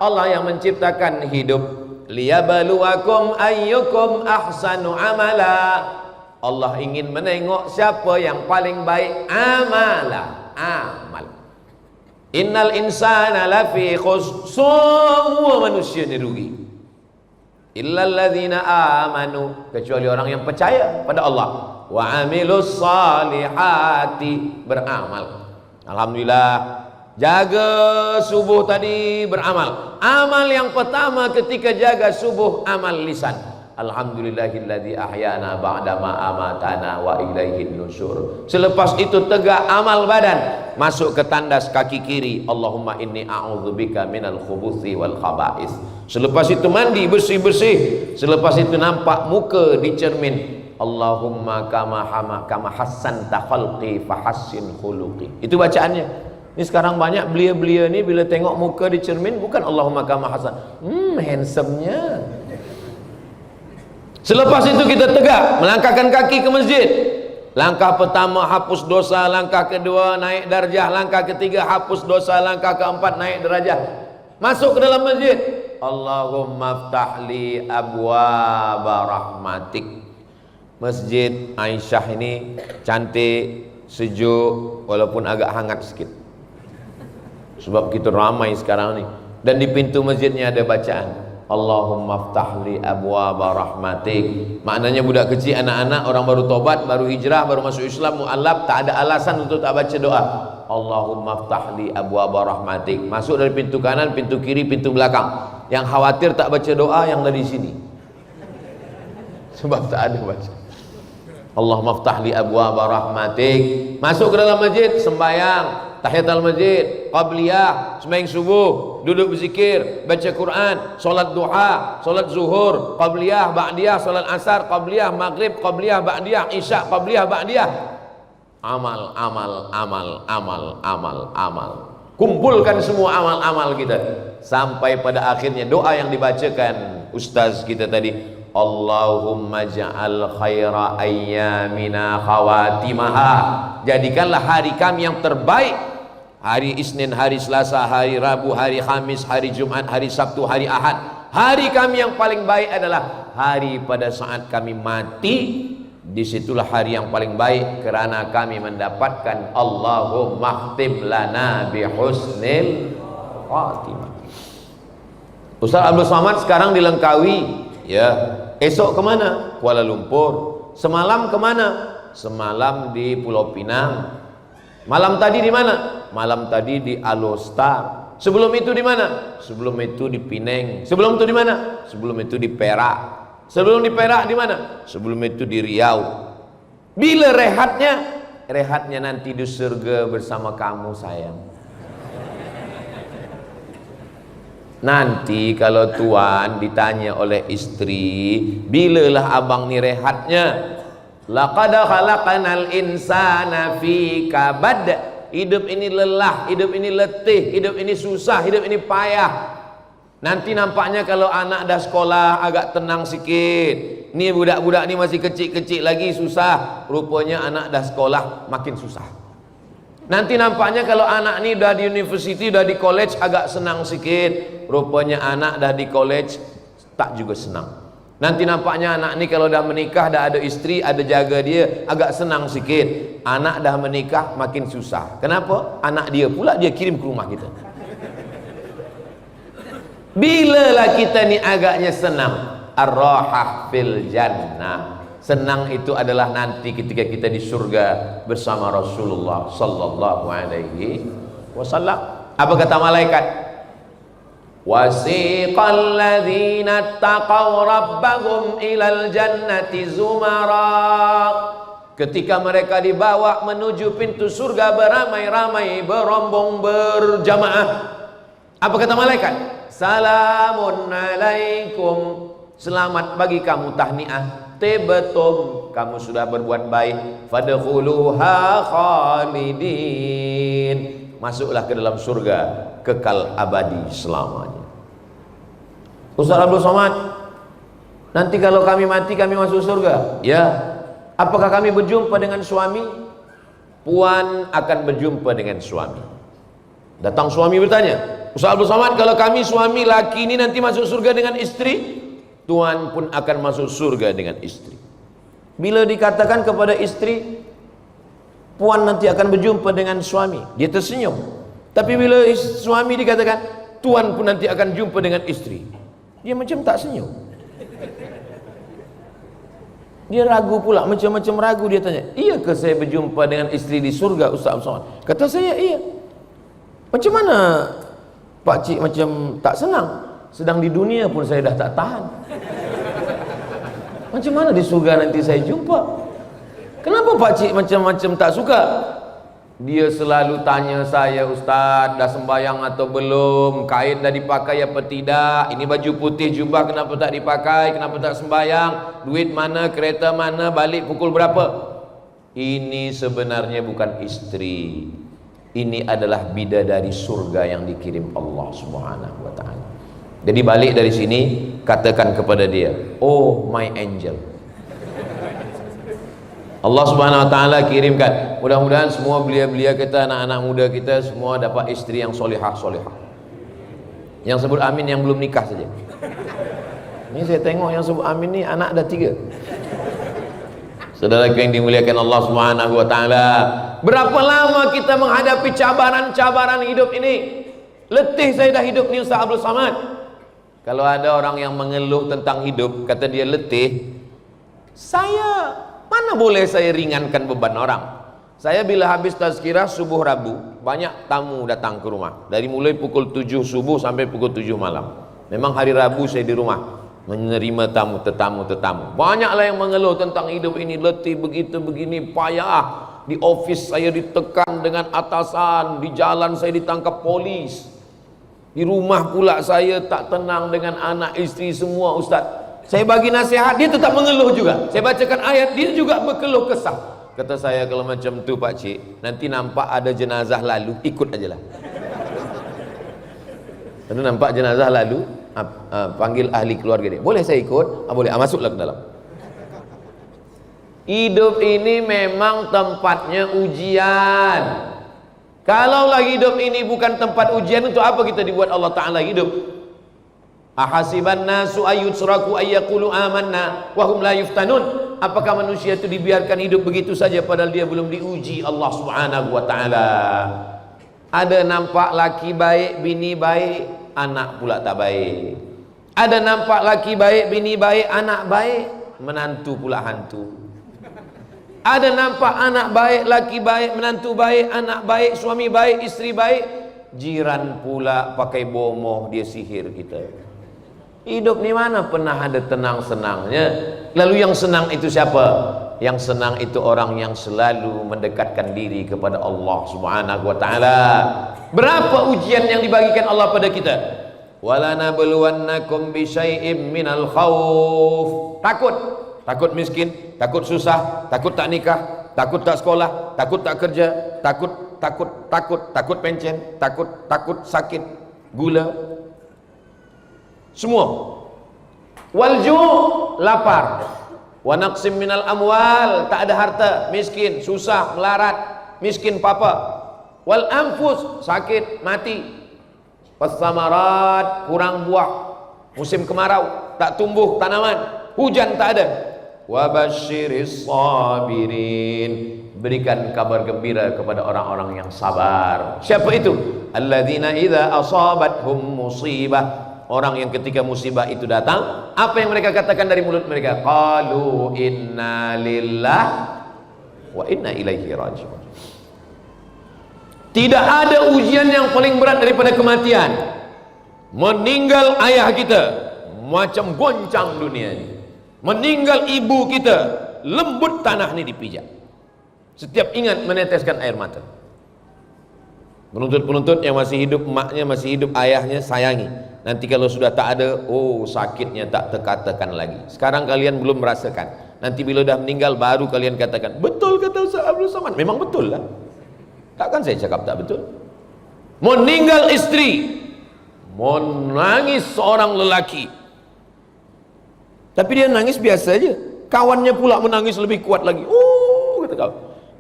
[SPEAKER 1] Allah yang menciptakan hidup, liyabluwakum ayyukum ahsanu amala, Allah ingin menengok siapa yang paling baik amal. Innal insana lafi khusr, semua manusia ni rugi, illal ladzina amanu, kecuali orang yang percaya pada Allah, wa amilus salihati, beramal. Alhamdulillah, jaga subuh tadi beramal. Amal yang pertama ketika jaga subuh, amal lisan. Alhamdulillahilladzi ahyana ba'dama amatana wa ilaihin nusyur. Selepas itu tegak amal badan, masuk ke tandas kaki kiri, Allahumma inni a'udzubika minal khubuthi wal khaba'is. Selepas itu mandi bersih-bersih. Selepas itu nampak muka di cermin, Allahumma kama hassanta khalqi fahassin khuluqi. Itu bacaannya. Ini sekarang banyak belia-belia ni bila tengok muka di cermin bukan Allahumma kama hassan, handsome-nya. Selepas itu kita tegak melangkahkan kaki ke masjid. Langkah pertama hapus dosa, langkah kedua naik darjah, langkah ketiga hapus dosa, langkah keempat naik derajat. Masuk ke dalam masjid, Allahumma ftahli abwaaba rahmatik. Masjid Aisyah ini cantik, sejuk, walaupun agak hangat sikit sebab kita ramai sekarang ni. Dan di pintu masjidnya ada bacaan Allahumma ftahli abwaaba rahmatik. Maknanya budak kecil, anak-anak, orang baru tobat, baru hijrah, baru masuk Islam, mu'alaf, tak ada alasan untuk tak baca doa Allahumma ftahli abwaaba rahmatik. Masuk dari pintu kanan, pintu kiri, pintu belakang. Yang khawatir tak baca doa yang dari sini sebab tak ada baca Allahumma ftahli abwaaba rahmatik. Masuk ke dalam masjid, sembahyang tahiyatul masjid, qabliyah, sembahyang subuh, duduk berzikir, baca Quran, solat duha, solat zuhur, qabliyah, ba'diyah, solat asar, qabliyah, maghrib, qabliyah, ba'diyah, isya, qabliyah, ba'diyah. Amal. Kumpulkan semua amal-amal kita sampai pada akhirnya doa yang dibacakan ustaz kita tadi, Allahumma ja'al khaira ayyamina khawatimaha. Jadikanlah hari kami yang terbaik, hari Isnin, hari Selasa, hari Rabu, hari Khamis, hari Jumat, hari Sabtu, hari Ahad. Hari kami yang paling baik adalah hari pada saat kami mati. Disitulah hari yang paling baik kerana kami mendapatkan Allahumma khtim lana bihusnil khatimah. Ustaz Abdul Somad sekarang di Langkawi, ya. Esok kemana? Kuala Lumpur. Semalam kemana? Semalam di Pulau Pinang. Malam tadi di mana? Malam tadi di Alostar. Sebelum itu di mana? Sebelum itu di Pineng. Sebelum itu di mana? Sebelum itu di Perak. Sebelum di Perak di mana? Sebelum itu di Riau. Bila rehatnya? Rehatnya nanti di surga bersama kamu sayang. Nanti kalau tuan ditanya oleh istri, bilalah abang ni rehatnya? Laqad khalaqanal insana fi kabad. Hidup ini lelah, hidup ini letih, hidup ini susah, hidup ini payah. Nanti nampaknya kalau anak dah sekolah agak tenang sikit. Ni budak-budak ni masih kecil-kecil lagi susah. Rupanya anak dah sekolah makin susah. Nanti nampaknya kalau anak ni dah di university, dah di college agak senang sikit. Rupanya anak dah di college tak juga senang. Nanti nampaknya anak ni kalau dah menikah, dah ada istri, ada jaga dia, agak senang sikit. Anak dah menikah makin susah. Kenapa? Anak dia pula dia kirim ke rumah kita. Bilalah kita ni agaknya senang. Ar-rahah fil jannah. Senang itu adalah nanti ketika kita di surga bersama Rasulullah sallallahu alaihi wasallam. Apa kata malaikat? Wasiqal ladzina taqaw rabbahum ilal jannati zumara. Ketika mereka dibawa menuju pintu surga beramai-ramai, berombong, berjamaah, apa kata malaikat? Salamun alaikum, selamat bagi kamu, tahniah, tibtum, kamu sudah berbuat baik, fadkhuluha khalidin, masuklah ke dalam surga kekal abadi selamanya. Ustaz Abdul Somad, nanti kalau kami mati kami masuk surga? Ya. Apakah kami berjumpa dengan suami? Puan akan berjumpa dengan suami. Datang suami bertanya, Ustaz Abdul Somad, kalau kami suami laki ini nanti masuk surga dengan istri? Tuan pun akan masuk surga dengan istri. Bila dikatakan kepada istri, puan nanti akan berjumpa dengan suami, dia tersenyum. Tapi bila suami dikatakan, tuan pun nanti akan jumpa dengan istri, dia macam tak senyum. Dia ragu pula, macam-macam ragu. Dia tanya, iya ke saya berjumpa dengan istri di surga, Ustaz Abdul Somad? Kata saya, iya. Macam mana Pak Cik macam tak senang? Sedang di dunia pun saya dah tak tahan. Macam mana di surga nanti saya jumpa? Kenapa Pak Cik macam-macam tak suka? Dia selalu tanya saya, Ustaz, dah sembahyang atau belum? Kain dah dipakai apa tidak? Ini baju putih jubah kenapa tak dipakai? Kenapa tak sembahyang? Duit mana? Kereta mana? Balik pukul berapa? Ini sebenarnya bukan istri. Ini adalah bidadari surga yang dikirim Allah Subhanahu wa taala. Jadi balik dari sini, katakan kepada dia, oh my angel. Allah Subhanahu wa taala kirimkan. Mudah-mudahan semua belia-belia kita, anak-anak muda kita semua dapat istri yang solihah-solihah. Yang sebut amin yang belum nikah saja. Ini saya tengok yang sebut amin ni anak dah 3. Saudara yang dimuliakan Allah Subhanahu wa taala, berapa lama kita menghadapi cabaran-cabaran hidup ini? Letih saya dah hidup ni Ustaz Abdul Somad. Kalau ada orang yang mengeluh tentang hidup, kata dia letih, mana boleh saya ringankan beban orang? Saya bila habis tazkirah subuh Rabu, banyak tamu datang ke rumah. Dari mulai pukul 7 subuh sampai pukul 7 malam. Memang hari Rabu saya di rumah menerima tetamu. Banyaklah yang mengeluh tentang hidup ini, letih begitu begini, payah. Di office saya ditekan dengan atasan, di jalan saya ditangkap polis. Di rumah pula saya tak tenang dengan anak isteri semua, Ustaz. Saya bagi nasihat, dia tetap mengeluh juga. Saya bacakan ayat, dia juga berkeluh kesah. Kata saya, kalau macam tu Pak Cik, nanti nampak ada jenazah lalu, ikut aja lah. Lalu nampak jenazah lalu, panggil ahli keluarga dia. Boleh saya ikut? Boleh, masuklah ke dalam. Hidup ini memang tempatnya ujian. Kalaulah hidup ini bukan tempat ujian, untuk apa kita dibuat Allah Ta'ala hidup? Ahasiban nasu ayyutsraku ayyaqulu amanna wa hum la yuftanun. Apakah manusia itu dibiarkan hidup begitu saja padahal dia belum diuji Allah Subhanahu wa taala? Ada nampak laki baik, bini baik, anak pula tak baik. Ada nampak laki baik, bini baik, anak baik, menantu pula hantu. Ada nampak anak baik, laki baik, menantu baik, anak baik, suami baik, istri baik, jiran pula pakai bomoh, dia sihir kita. Hidup ni mana pernah ada tenang-senangnya? Lalu yang senang itu siapa? Yang senang itu orang yang selalu mendekatkan diri kepada Allah Subhanahu wa taala. Berapa ujian yang dibagikan Allah pada kita? Walanabluwannakum bisyai'im minal khauf. Takut miskin, takut susah, takut tak nikah, takut tak sekolah, takut tak kerja, takut pencen, takut sakit, gula, semua. Walju', lapar. Wa naqsim minal amwal, tak ada harta, miskin, susah, melarat, miskin papa. Wal anfus, sakit, mati. Was samarat, kurang buah, musim kemarau, tak tumbuh tanaman. hujan tak ada. Wa basyiris sabirin, berikan kabar gembira kepada orang-orang yang sabar. Siapa itu? Alladzina idza asabathum musibah, orang yang ketika musibah itu datang, apa yang mereka katakan dari mulut mereka? Qalu inna lillahi wa inna ilaihi raji'un. Tidak ada ujian yang paling berat daripada kematian. Meninggal ayah kita macam goncang dunia ini. Meninggal ibu kita, lembut tanah ini dipijak. Setiap ingat meneteskan air mata. Penuntut-penuntut yang masih hidup, emaknya masih hidup, ayahnya sayangi. Nanti kalau sudah tak ada, oh sakitnya tak terkatakan lagi. Sekarang kalian belum merasakan. Nanti bila dah meninggal baru kalian katakan, betul kata Ustaz Abdul Somad. Memang betul lah. Takkan saya cakap tak betul. Meninggal istri, menangis seorang lelaki, tapi dia nangis biasa aja. Kawannya pula menangis lebih kuat lagi. Oh, kata kau,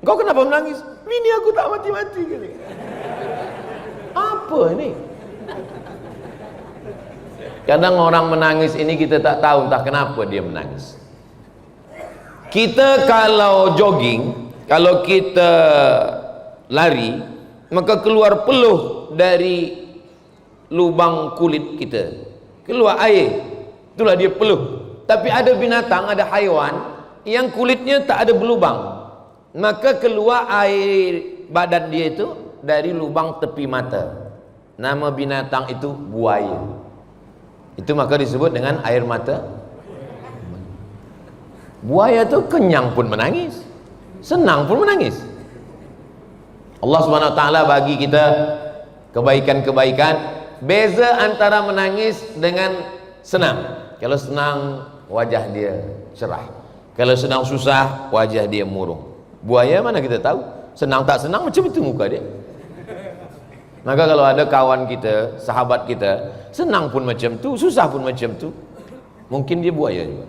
[SPEAKER 1] kau kenapa menangis? Bini aku tak mati-mati. Apa ini? Kadang orang menangis ini kita tak tahu entah kenapa dia menangis. Kita kalau jogging, kalau kita lari, maka keluar peluh dari lubang kulit kita, keluar air, itulah dia peluh. Tapi ada binatang, ada haiwan yang kulitnya tak ada berlubang, maka keluar air badan dia itu dari lubang tepi mata. Nama binatang itu buaya. Itu maka disebut dengan air mata. Buaya itu kenyang pun menangis, senang pun menangis. Allah Subhanahu wa taala bagi kita kebaikan-kebaikan. Beza antara menangis dengan senang. Kalau senang wajah dia cerah, kalau sedang susah wajah dia murung. Buaya mana kita tahu, senang tak senang macam itu muka dia. Maka kalau ada kawan kita, sahabat kita, senang pun macam tu, susah pun macam tu, mungkin dia buaya juga.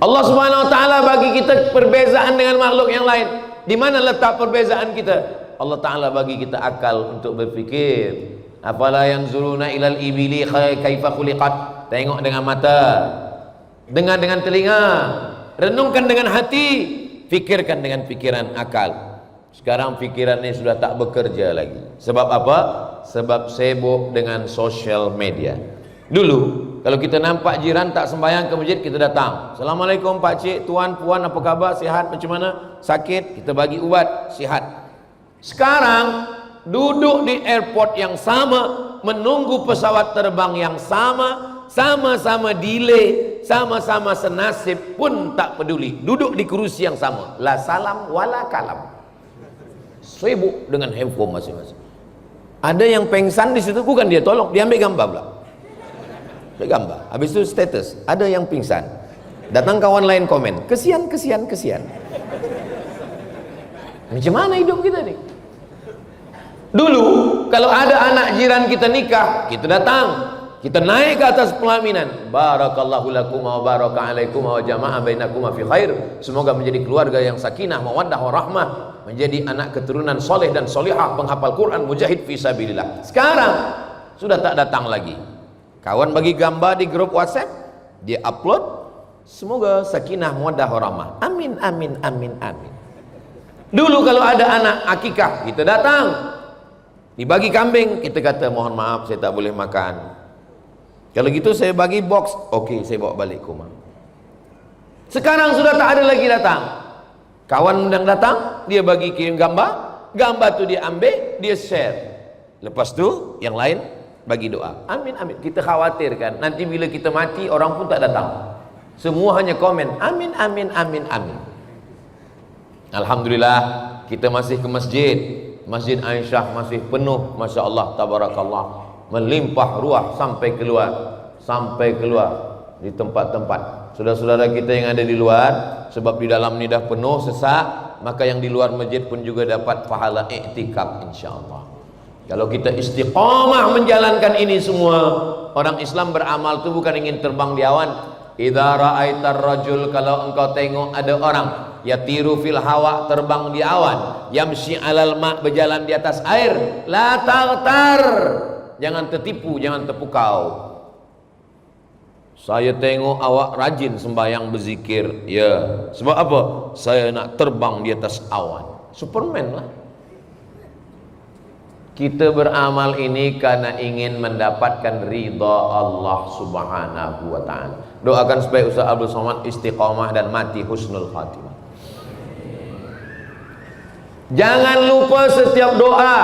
[SPEAKER 1] Allah Subhanahu wa taala bagi kita perbezaan dengan makhluk yang lain. Di mana letak perbezaan kita? Allah Ta'ala bagi kita akal untuk berfikir. Afala yanzuruna ilal ibili kaifa khuliqat. Tengok dengan mata, dengar dengan telinga, renungkan dengan hati, fikirkan dengan pikiran akal. Sekarang pikiran ini sudah tak bekerja lagi. Sebab apa? Sebab sibuk dengan social media. Dulu kalau kita nampak jiran tak sembahyang ke masjid, kita datang, Assalamualaikum Pak Cik, Tuan, Puan, apa khabar, sihat, macam mana, sakit, kita bagi ubat, sihat. Sekarang duduk di airport yang sama, menunggu pesawat terbang yang sama, sama-sama delay, sama-sama senasib pun tak peduli, duduk di kerusi yang sama, la salam wala kalam, sibuk dengan handphone masing-masing. Ada yang pengsan di situ, bukan dia tolong, dia ambil gambar pula, ambil gambar, habis itu status, ada yang pingsan, datang kawan lain komen, kesian, kesian, kesian. Macam mana hidup kita ni? Dulu kalau ada anak jiran kita nikah, kita datang, kita naik ke atas pelaminan, barakallahu lakum wa baraka alaikum wa jama'a bainakum fi khair, semoga menjadi keluarga yang sakinah, mawaddah warahmah, menjadi anak keturunan soleh dan solihah, penghafal Quran, mujahid fi sabilillah. Sekarang sudah tak datang lagi. Kawan bagi gambar di grup WhatsApp, dia upload, semoga sakinah, mawaddah warahmah, amin amin amin amin. Dulu kalau ada anak akikah, kita datang, dibagi kambing, kita kata mohon maaf saya tak boleh makan, kalau gitu saya bagi box, okey saya bawa balik ke rumah. Sekarang sudah tak ada lagi datang. Kawan yang datang, dia bagi kirim gambar, gambar tu dia ambil, dia share, lepas tu yang lain bagi doa, amin amin. Kita khawatirkan nanti bila kita mati orang pun tak datang, semua hanya komen amin amin amin amin. Alhamdulillah kita masih ke masjid, Masjid Aisyah masih penuh, Masya Allah, Tabarakallah, melimpah ruah sampai keluar di tempat-tempat. Saudara-saudara kita yang ada di luar, sebab di dalam ni dah penuh sesak, maka yang di luar masjid pun juga dapat pahala iktikaf insyaAllah. Kalau kita istiqamah menjalankan ini semua, orang Islam beramal tu bukan ingin terbang di awan. Idza ra'aitar rajul, kalau engkau tengok ada orang yatiru fil hawa, terbang di awan, yamshi alal ma, berjalan di atas air, la taghtar, jangan tertipu, jangan terpukau. Saya tengok awak rajin sembahyang berzikir. Ya, sebab apa? Saya nak terbang di atas awan. Superman lah. Kita beramal ini karena ingin mendapatkan ridha Allah Subhanahu wa ta'ala. Doakan supaya Ustaz Abdul Somad istiqamah dan mati husnul khatimah. Jangan lupa setiap doa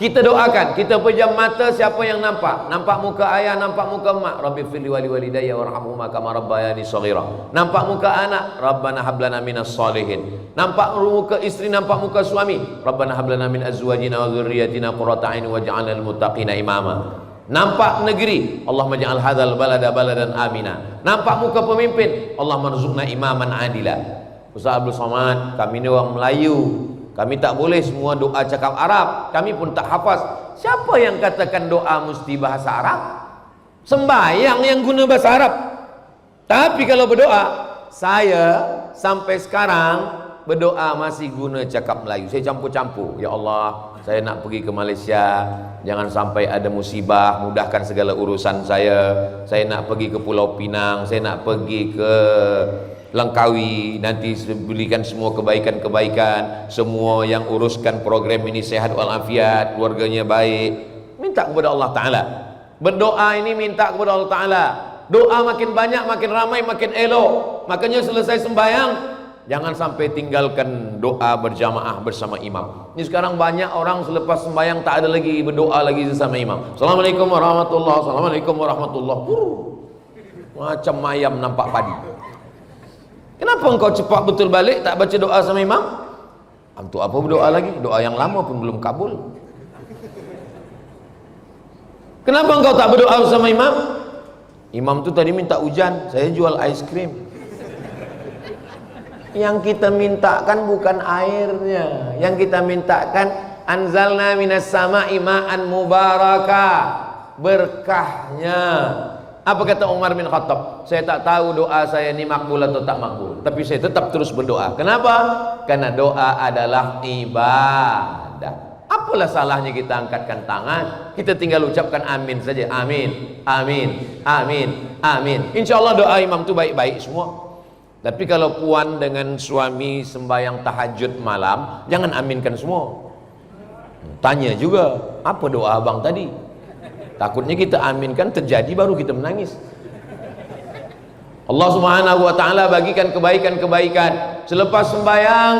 [SPEAKER 1] kita doakan, kita pejam mata, siapa yang nampak? Nampak muka ayah, nampak muka mak. Rabbi firli wali walidayya warhamhuma kama rabbayani shaghira. Nampak muka anak, Rabbana hab lana minas shalihin. Nampak muka istri, nampak muka suami, Rabbana hab lana min azwajina wa dzurriyyatina qurrata a'yun waj'alna lil muttaqina imama. Nampak negeri, Allahumma ja'al hadzal balada baladan amina. Nampak muka pemimpin, Allah marzuqna imaman adila. Ustaz Abdul Somad, kami ni orang Melayu, kami tak boleh semua doa cakap Arab, kami pun tak hafaz. Siapa yang katakan doa mesti bahasa Arab? Sembahyang yang guna bahasa Arab. Tapi kalau berdoa, saya sampai sekarang berdoa masih guna cakap Melayu. Saya campur-campur. Ya Allah, saya nak pergi ke Malaysia, jangan sampai ada musibah, mudahkan segala urusan saya. Saya nak pergi ke Pulau Pinang, saya nak pergi ke Langkawi, nanti berikan semua kebaikan-kebaikan. Semua yang uruskan program ini sehat walafiat, keluarganya baik. Minta kepada Allah Ta'ala. Berdoa ini minta kepada Allah Ta'ala. Doa makin banyak, makin ramai, makin elok. Makanya selesai sembahyang, jangan sampai tinggalkan doa berjamaah bersama imam. Ini sekarang banyak orang selepas sembahyang tak ada lagi berdoa lagi bersama imam. Assalamualaikum warahmatullahi wabarakatuh. Assalamualaikum warahmatullahi wabarakatuh. Macam ayam nampak padi. Kenapa engkau cepat betul balik tak baca doa sama imam? Untuk apa berdoa lagi? Doa yang lama pun belum kabul. Kenapa engkau tak berdoa sama imam? Imam tu tadi minta hujan, saya jual aiskrim. Yang kita mintakan bukan airnya, yang kita mintakan anzalna minas sama'i ma'an mubarakah, berkahnya. Apa kata Umar bin Khattab? Saya tak tahu doa saya ini makbul atau tak makbul, tapi saya tetap terus berdoa. Kenapa? Karena doa adalah ibadah. Apalah salahnya kita angkatkan tangan, kita tinggal ucapkan amin saja. Amin, amin, amin, amin. Insya Allah doa imam itu baik-baik semua. Tapi kalau puan dengan suami sembahyang tahajud malam, jangan aminkan semua. Tanya juga, apa doa abang tadi? Takutnya kita aminkan terjadi baru kita menangis. Allah Subhanahu wa ta'ala bagikan kebaikan-kebaikan. Selepas sembahyang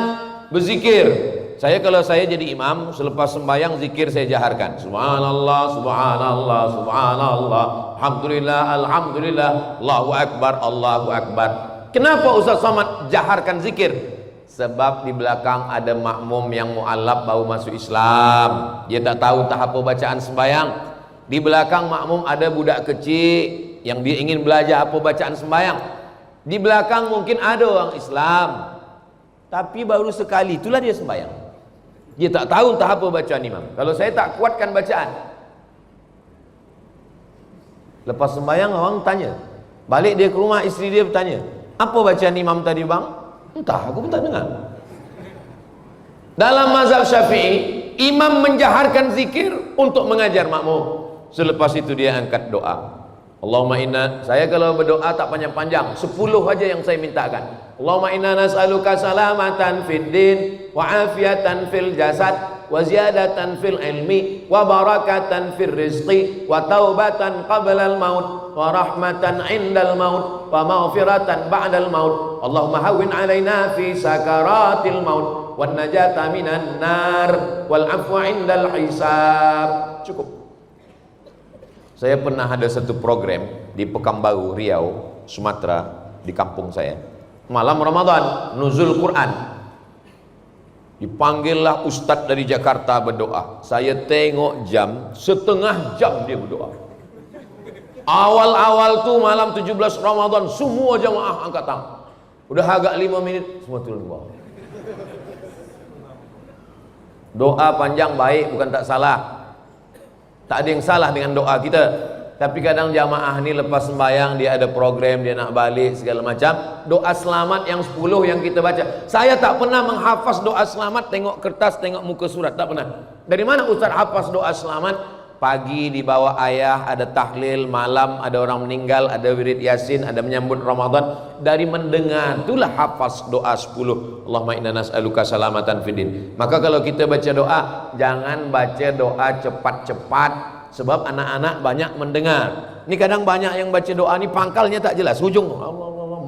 [SPEAKER 1] berzikir. Kalau saya jadi imam, selepas sembahyang zikir saya jaharkan. Subhanallah, subhanallah, subhanallah, alhamdulillah, alhamdulillah, Allahu akbar, Allahu akbar. Kenapa Ustaz Somad jaharkan zikir? Sebab di belakang ada makmum yang mu'allab baru masuk Islam. Dia tak tahu tahap bacaan sembahyang. Di belakang makmum ada budak kecil yang dia ingin belajar apa bacaan sembahyang. Di belakang mungkin ada orang Islam, tapi baru sekali itulah dia sembahyang. Dia tak tahu entah apa bacaan imam. Kalau saya tak kuatkan bacaan, lepas sembahyang orang tanya, balik dia ke rumah, isteri dia bertanya, apa bacaan imam tadi bang? Entah, aku pun tak dengar. Dalam mazhab Syafi'i, imam menjaharkan zikir untuk mengajar makmum. Selepas itu dia angkat doa. Allahumma inna, saya kalau berdoa tak panjang-panjang, 10 aja yang saya mintakan. Allahumma inna nas'aluka salamatan fid din wa afiatan fil jasad wa ziyadatan fil ilmi wa barakatan fil rizqi wa taubatan qabla al maut wa rahmatan indal maut wa maghfiratan ba'dal maut. Allahumma hawwin alaina fi sakaratil maut wan najata minan nar wal afwa indal hisab. Cukup. Saya pernah ada satu program di Pekanbaru, Riau, Sumatera, di kampung saya. Malam Ramadan, nuzul Quran. Dipanggillah ustadz dari Jakarta berdoa. Saya tengok jam, setengah jam dia berdoa. Awal-awal tuh malam 17 Ramadan, semua jamaah angkat tangan. Udah agak 5 menit, semua turun ke bawah. Doa panjang baik, bukan tak salah. Tak ada yang salah dengan doa kita. Tapi kadang jamaah ni lepas sembahyang dia ada program, dia nak balik segala macam. Doa selamat yang 10 yang kita baca. Saya tak pernah menghafaz doa selamat, tengok kertas, tengok muka surat, tak pernah. Dari mana Ustaz hafaz doa selamat? pagi di bawah ayah ada tahlil, malam ada orang meninggal, ada wirid yasin, ada menyambut Ramadan. Dari mendengar itulah hafaz doa 10. Allahumma inna nas'aluka salamatan fiddin. Maka kalau kita baca doa, jangan baca doa cepat-cepat, sebab anak-anak banyak mendengar. Ini kadang banyak yang baca doa ini pangkalnya tak jelas, ujung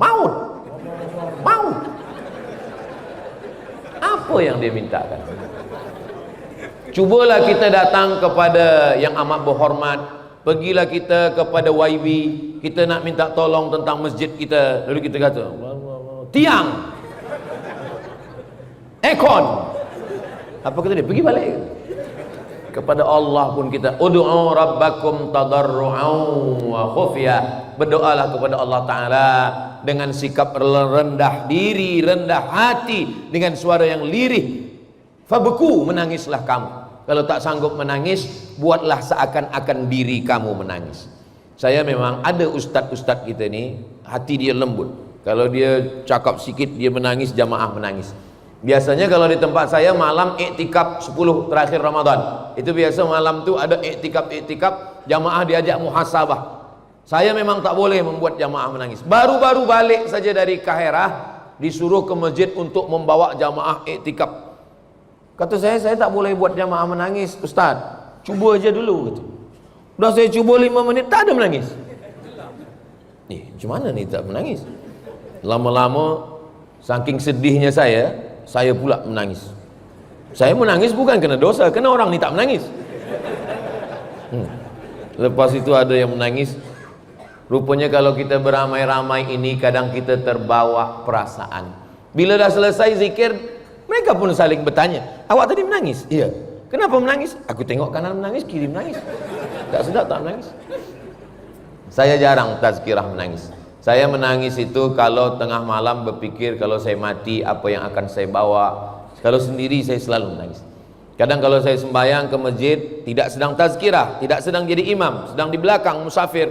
[SPEAKER 1] maut. Maut. Apa yang dia mintakan? Cubalah kita datang kepada yang amat berhormat, pergilah kita kepada YB, kita nak minta tolong tentang masjid kita, lalu kita kata tiang, aircon, apa kata dia? Pergi balik kepada Allah pun kita ud'u rabbakum tadarru'an wa khufya, berdoalah kepada Allah Ta'ala dengan sikap rendah diri, rendah hati, dengan suara yang lirih. Fabku, menangislah kamu. Kalau tak sanggup menangis, buatlah seakan-akan diri kamu menangis. Saya memang ada ustaz-ustaz kita ni, hati dia lembut. Kalau dia cakap sikit, dia menangis, jamaah menangis. Biasanya kalau di tempat saya malam iktikaf 10 terakhir Ramadan, itu biasa malam tu ada iktikaf, jamaah diajak muhasabah. Saya memang tak boleh membuat jamaah menangis. Baru-baru balik saja dari Kaherah, disuruh ke masjid untuk membawa jamaah iktikaf. Kata saya tak boleh buat jamaah menangis, Ustaz. Cuba aja dulu, kata. Udah saya cuba 5 menit, tak ada menangis. Macam mana ni tak menangis? Lama-lama, saking sedihnya saya pula menangis. Saya menangis bukan kena dosa, kena orang ni tak menangis. Lepas itu ada yang menangis. Rupanya kalau kita beramai-ramai ini, kadang kita terbawa perasaan. Bila dah selesai zikir, mereka pun saling bertanya, awak tadi menangis? Iya. Kenapa menangis? Aku tengok kanan menangis, kiri menangis. Tak sedap tak menangis. Saya jarang tazkirah menangis. Saya menangis itu kalau tengah malam berpikir kalau saya mati apa yang akan saya bawa. Kalau sendiri saya selalu menangis. Kadang kalau saya sembahyang ke masjid, tidak sedang tazkirah, tidak sedang jadi imam, sedang di belakang musafir,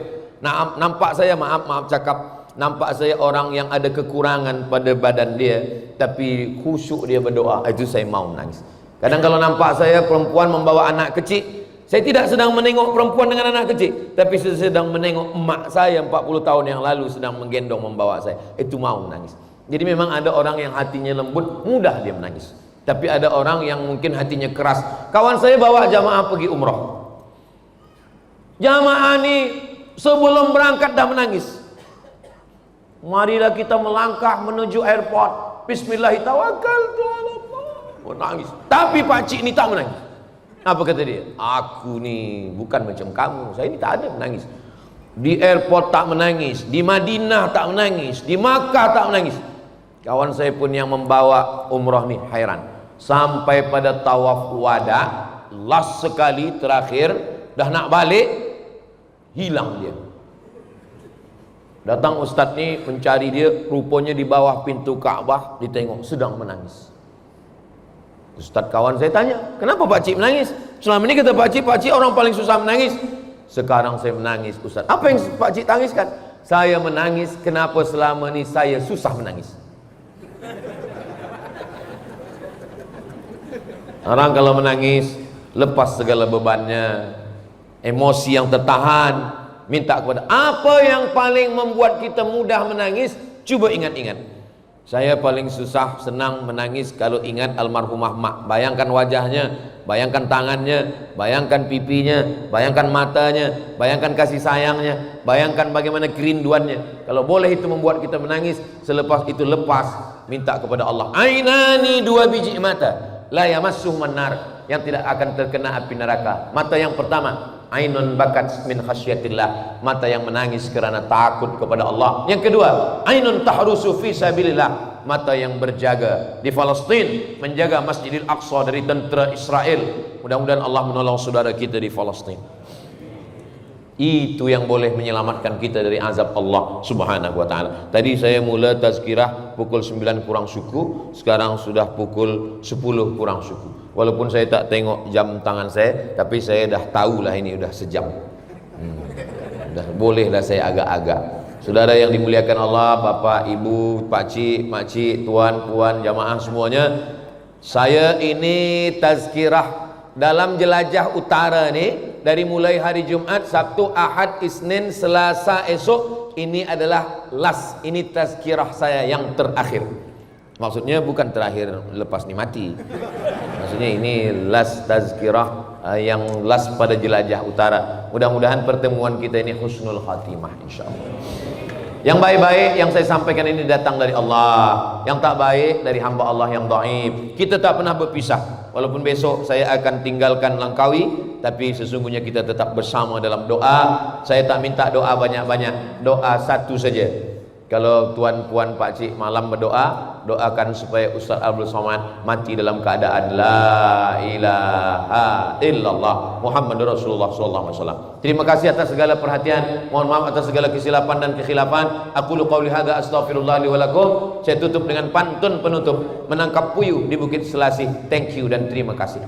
[SPEAKER 1] nampak saya, maaf cakap, nampak saya orang yang ada kekurangan pada badan dia, tapi khusyuk dia berdoa, itu saya mau menangis. Kadang kalau nampak saya perempuan membawa anak kecil, saya tidak sedang menengok perempuan dengan anak kecil, tapi saya sedang menengok emak saya 40 tahun yang lalu sedang menggendong membawa saya, itu mau menangis. Jadi memang ada orang yang hatinya lembut, mudah dia menangis. Tapi ada orang yang mungkin hatinya keras. Kawan saya bawa jamaah pergi umrah, jamaah ni sebelum berangkat dah menangis. Marilah kita melangkah menuju airport, Bismillahirrahmanirrahim, menangis. Tapi pakcik ni tak menangis. Apa kata dia? Aku ni bukan macam kamu, saya ni tak ada menangis. Di airport tak menangis, di Madinah tak menangis, di Makkah tak menangis. Kawan saya pun yang membawa umrah ni hairan. Sampai pada tawaf wada, last sekali terakhir, dah nak balik, hilang dia. Datang ustaz ni mencari dia, rupanya di bawah pintu Kaabah, ditengok sedang menangis. Ustaz kawan saya tanya, kenapa pakcik menangis? Selama ini kata pakcik orang paling susah menangis. Sekarang saya menangis, Ustaz. Apa yang pakcik tangiskan? Saya menangis kenapa selama ini saya susah menangis. Orang kalau menangis, lepas segala bebannya, emosi yang tertahan, minta kepada apa yang paling membuat kita mudah menangis. Cuba ingat-ingat. Saya paling susah senang menangis kalau ingat almarhumah mak. Bayangkan wajahnya, bayangkan tangannya, bayangkan pipinya, bayangkan matanya, bayangkan kasih sayangnya, bayangkan bagaimana kerinduannya. Kalau boleh itu membuat kita menangis, selepas itu lepas, minta kepada Allah. Ainani, 2 biji mata, la yamassuh manar, yang tidak akan terkena api neraka. Mata yang pertama, ainun bakat min khasyatillah, mata yang menangis kerana takut kepada Allah. Yang kedua, ainun tahrusu fi sabilillah, mata yang berjaga di Palestin, menjaga Masjidil Aqsa dari tentera Israel. Mudah-mudahan Allah menolong saudara kita di Palestin. Itu yang boleh menyelamatkan kita dari azab Allah Subhanahu wa taala. Tadi saya mula tazkirah pukul 9 kurang suku, sekarang sudah pukul 10 kurang suku. Walaupun saya tak tengok jam tangan saya, tapi saya dah tahulah ini sudah sejam. Dah bolehlah saya agak-agak. Saudara yang dimuliakan Allah, bapak, ibu, pakcik, makcik, tuan, puan, jamaah semuanya, saya ini tazkirah dalam jelajah utara ni dari mulai hari Jumat, Sabtu, Ahad, Isnin, Selasa esok, ini adalah last, ini tazkirah saya yang terakhir. Maksudnya bukan terakhir lepas ni mati. Maksudnya ini last tazkirah yang last pada jelajah utara. Mudah-mudahan pertemuan kita ini husnul khatimah insyaallah. Yang baik-baik yang saya sampaikan ini datang dari Allah, yang tak baik dari hamba Allah yang dhaif. Kita tak pernah berpisah. Walaupun besok saya akan tinggalkan Langkawi, tapi sesungguhnya kita tetap bersama dalam doa. Saya tak minta doa banyak-banyak, doa satu saja. Kalau tuan puan pak cik malam berdoa, doakan supaya Ustaz Abdul Somad mati dalam keadaan la ilaha illallah Muhammadur Rasulullah sallallahu alaihi wasallam. Terima kasih atas segala perhatian. Mohon maaf atas segala kesilapan dan kekhilafan. Aku qauli hadza astaghfirullah li wa lakum. Saya tutup dengan pantun penutup, menangkap puyuh di Bukit Selasih. Thank you dan terima kasih.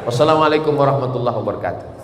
[SPEAKER 1] Wassalamualaikum warahmatullahi wabarakatuh.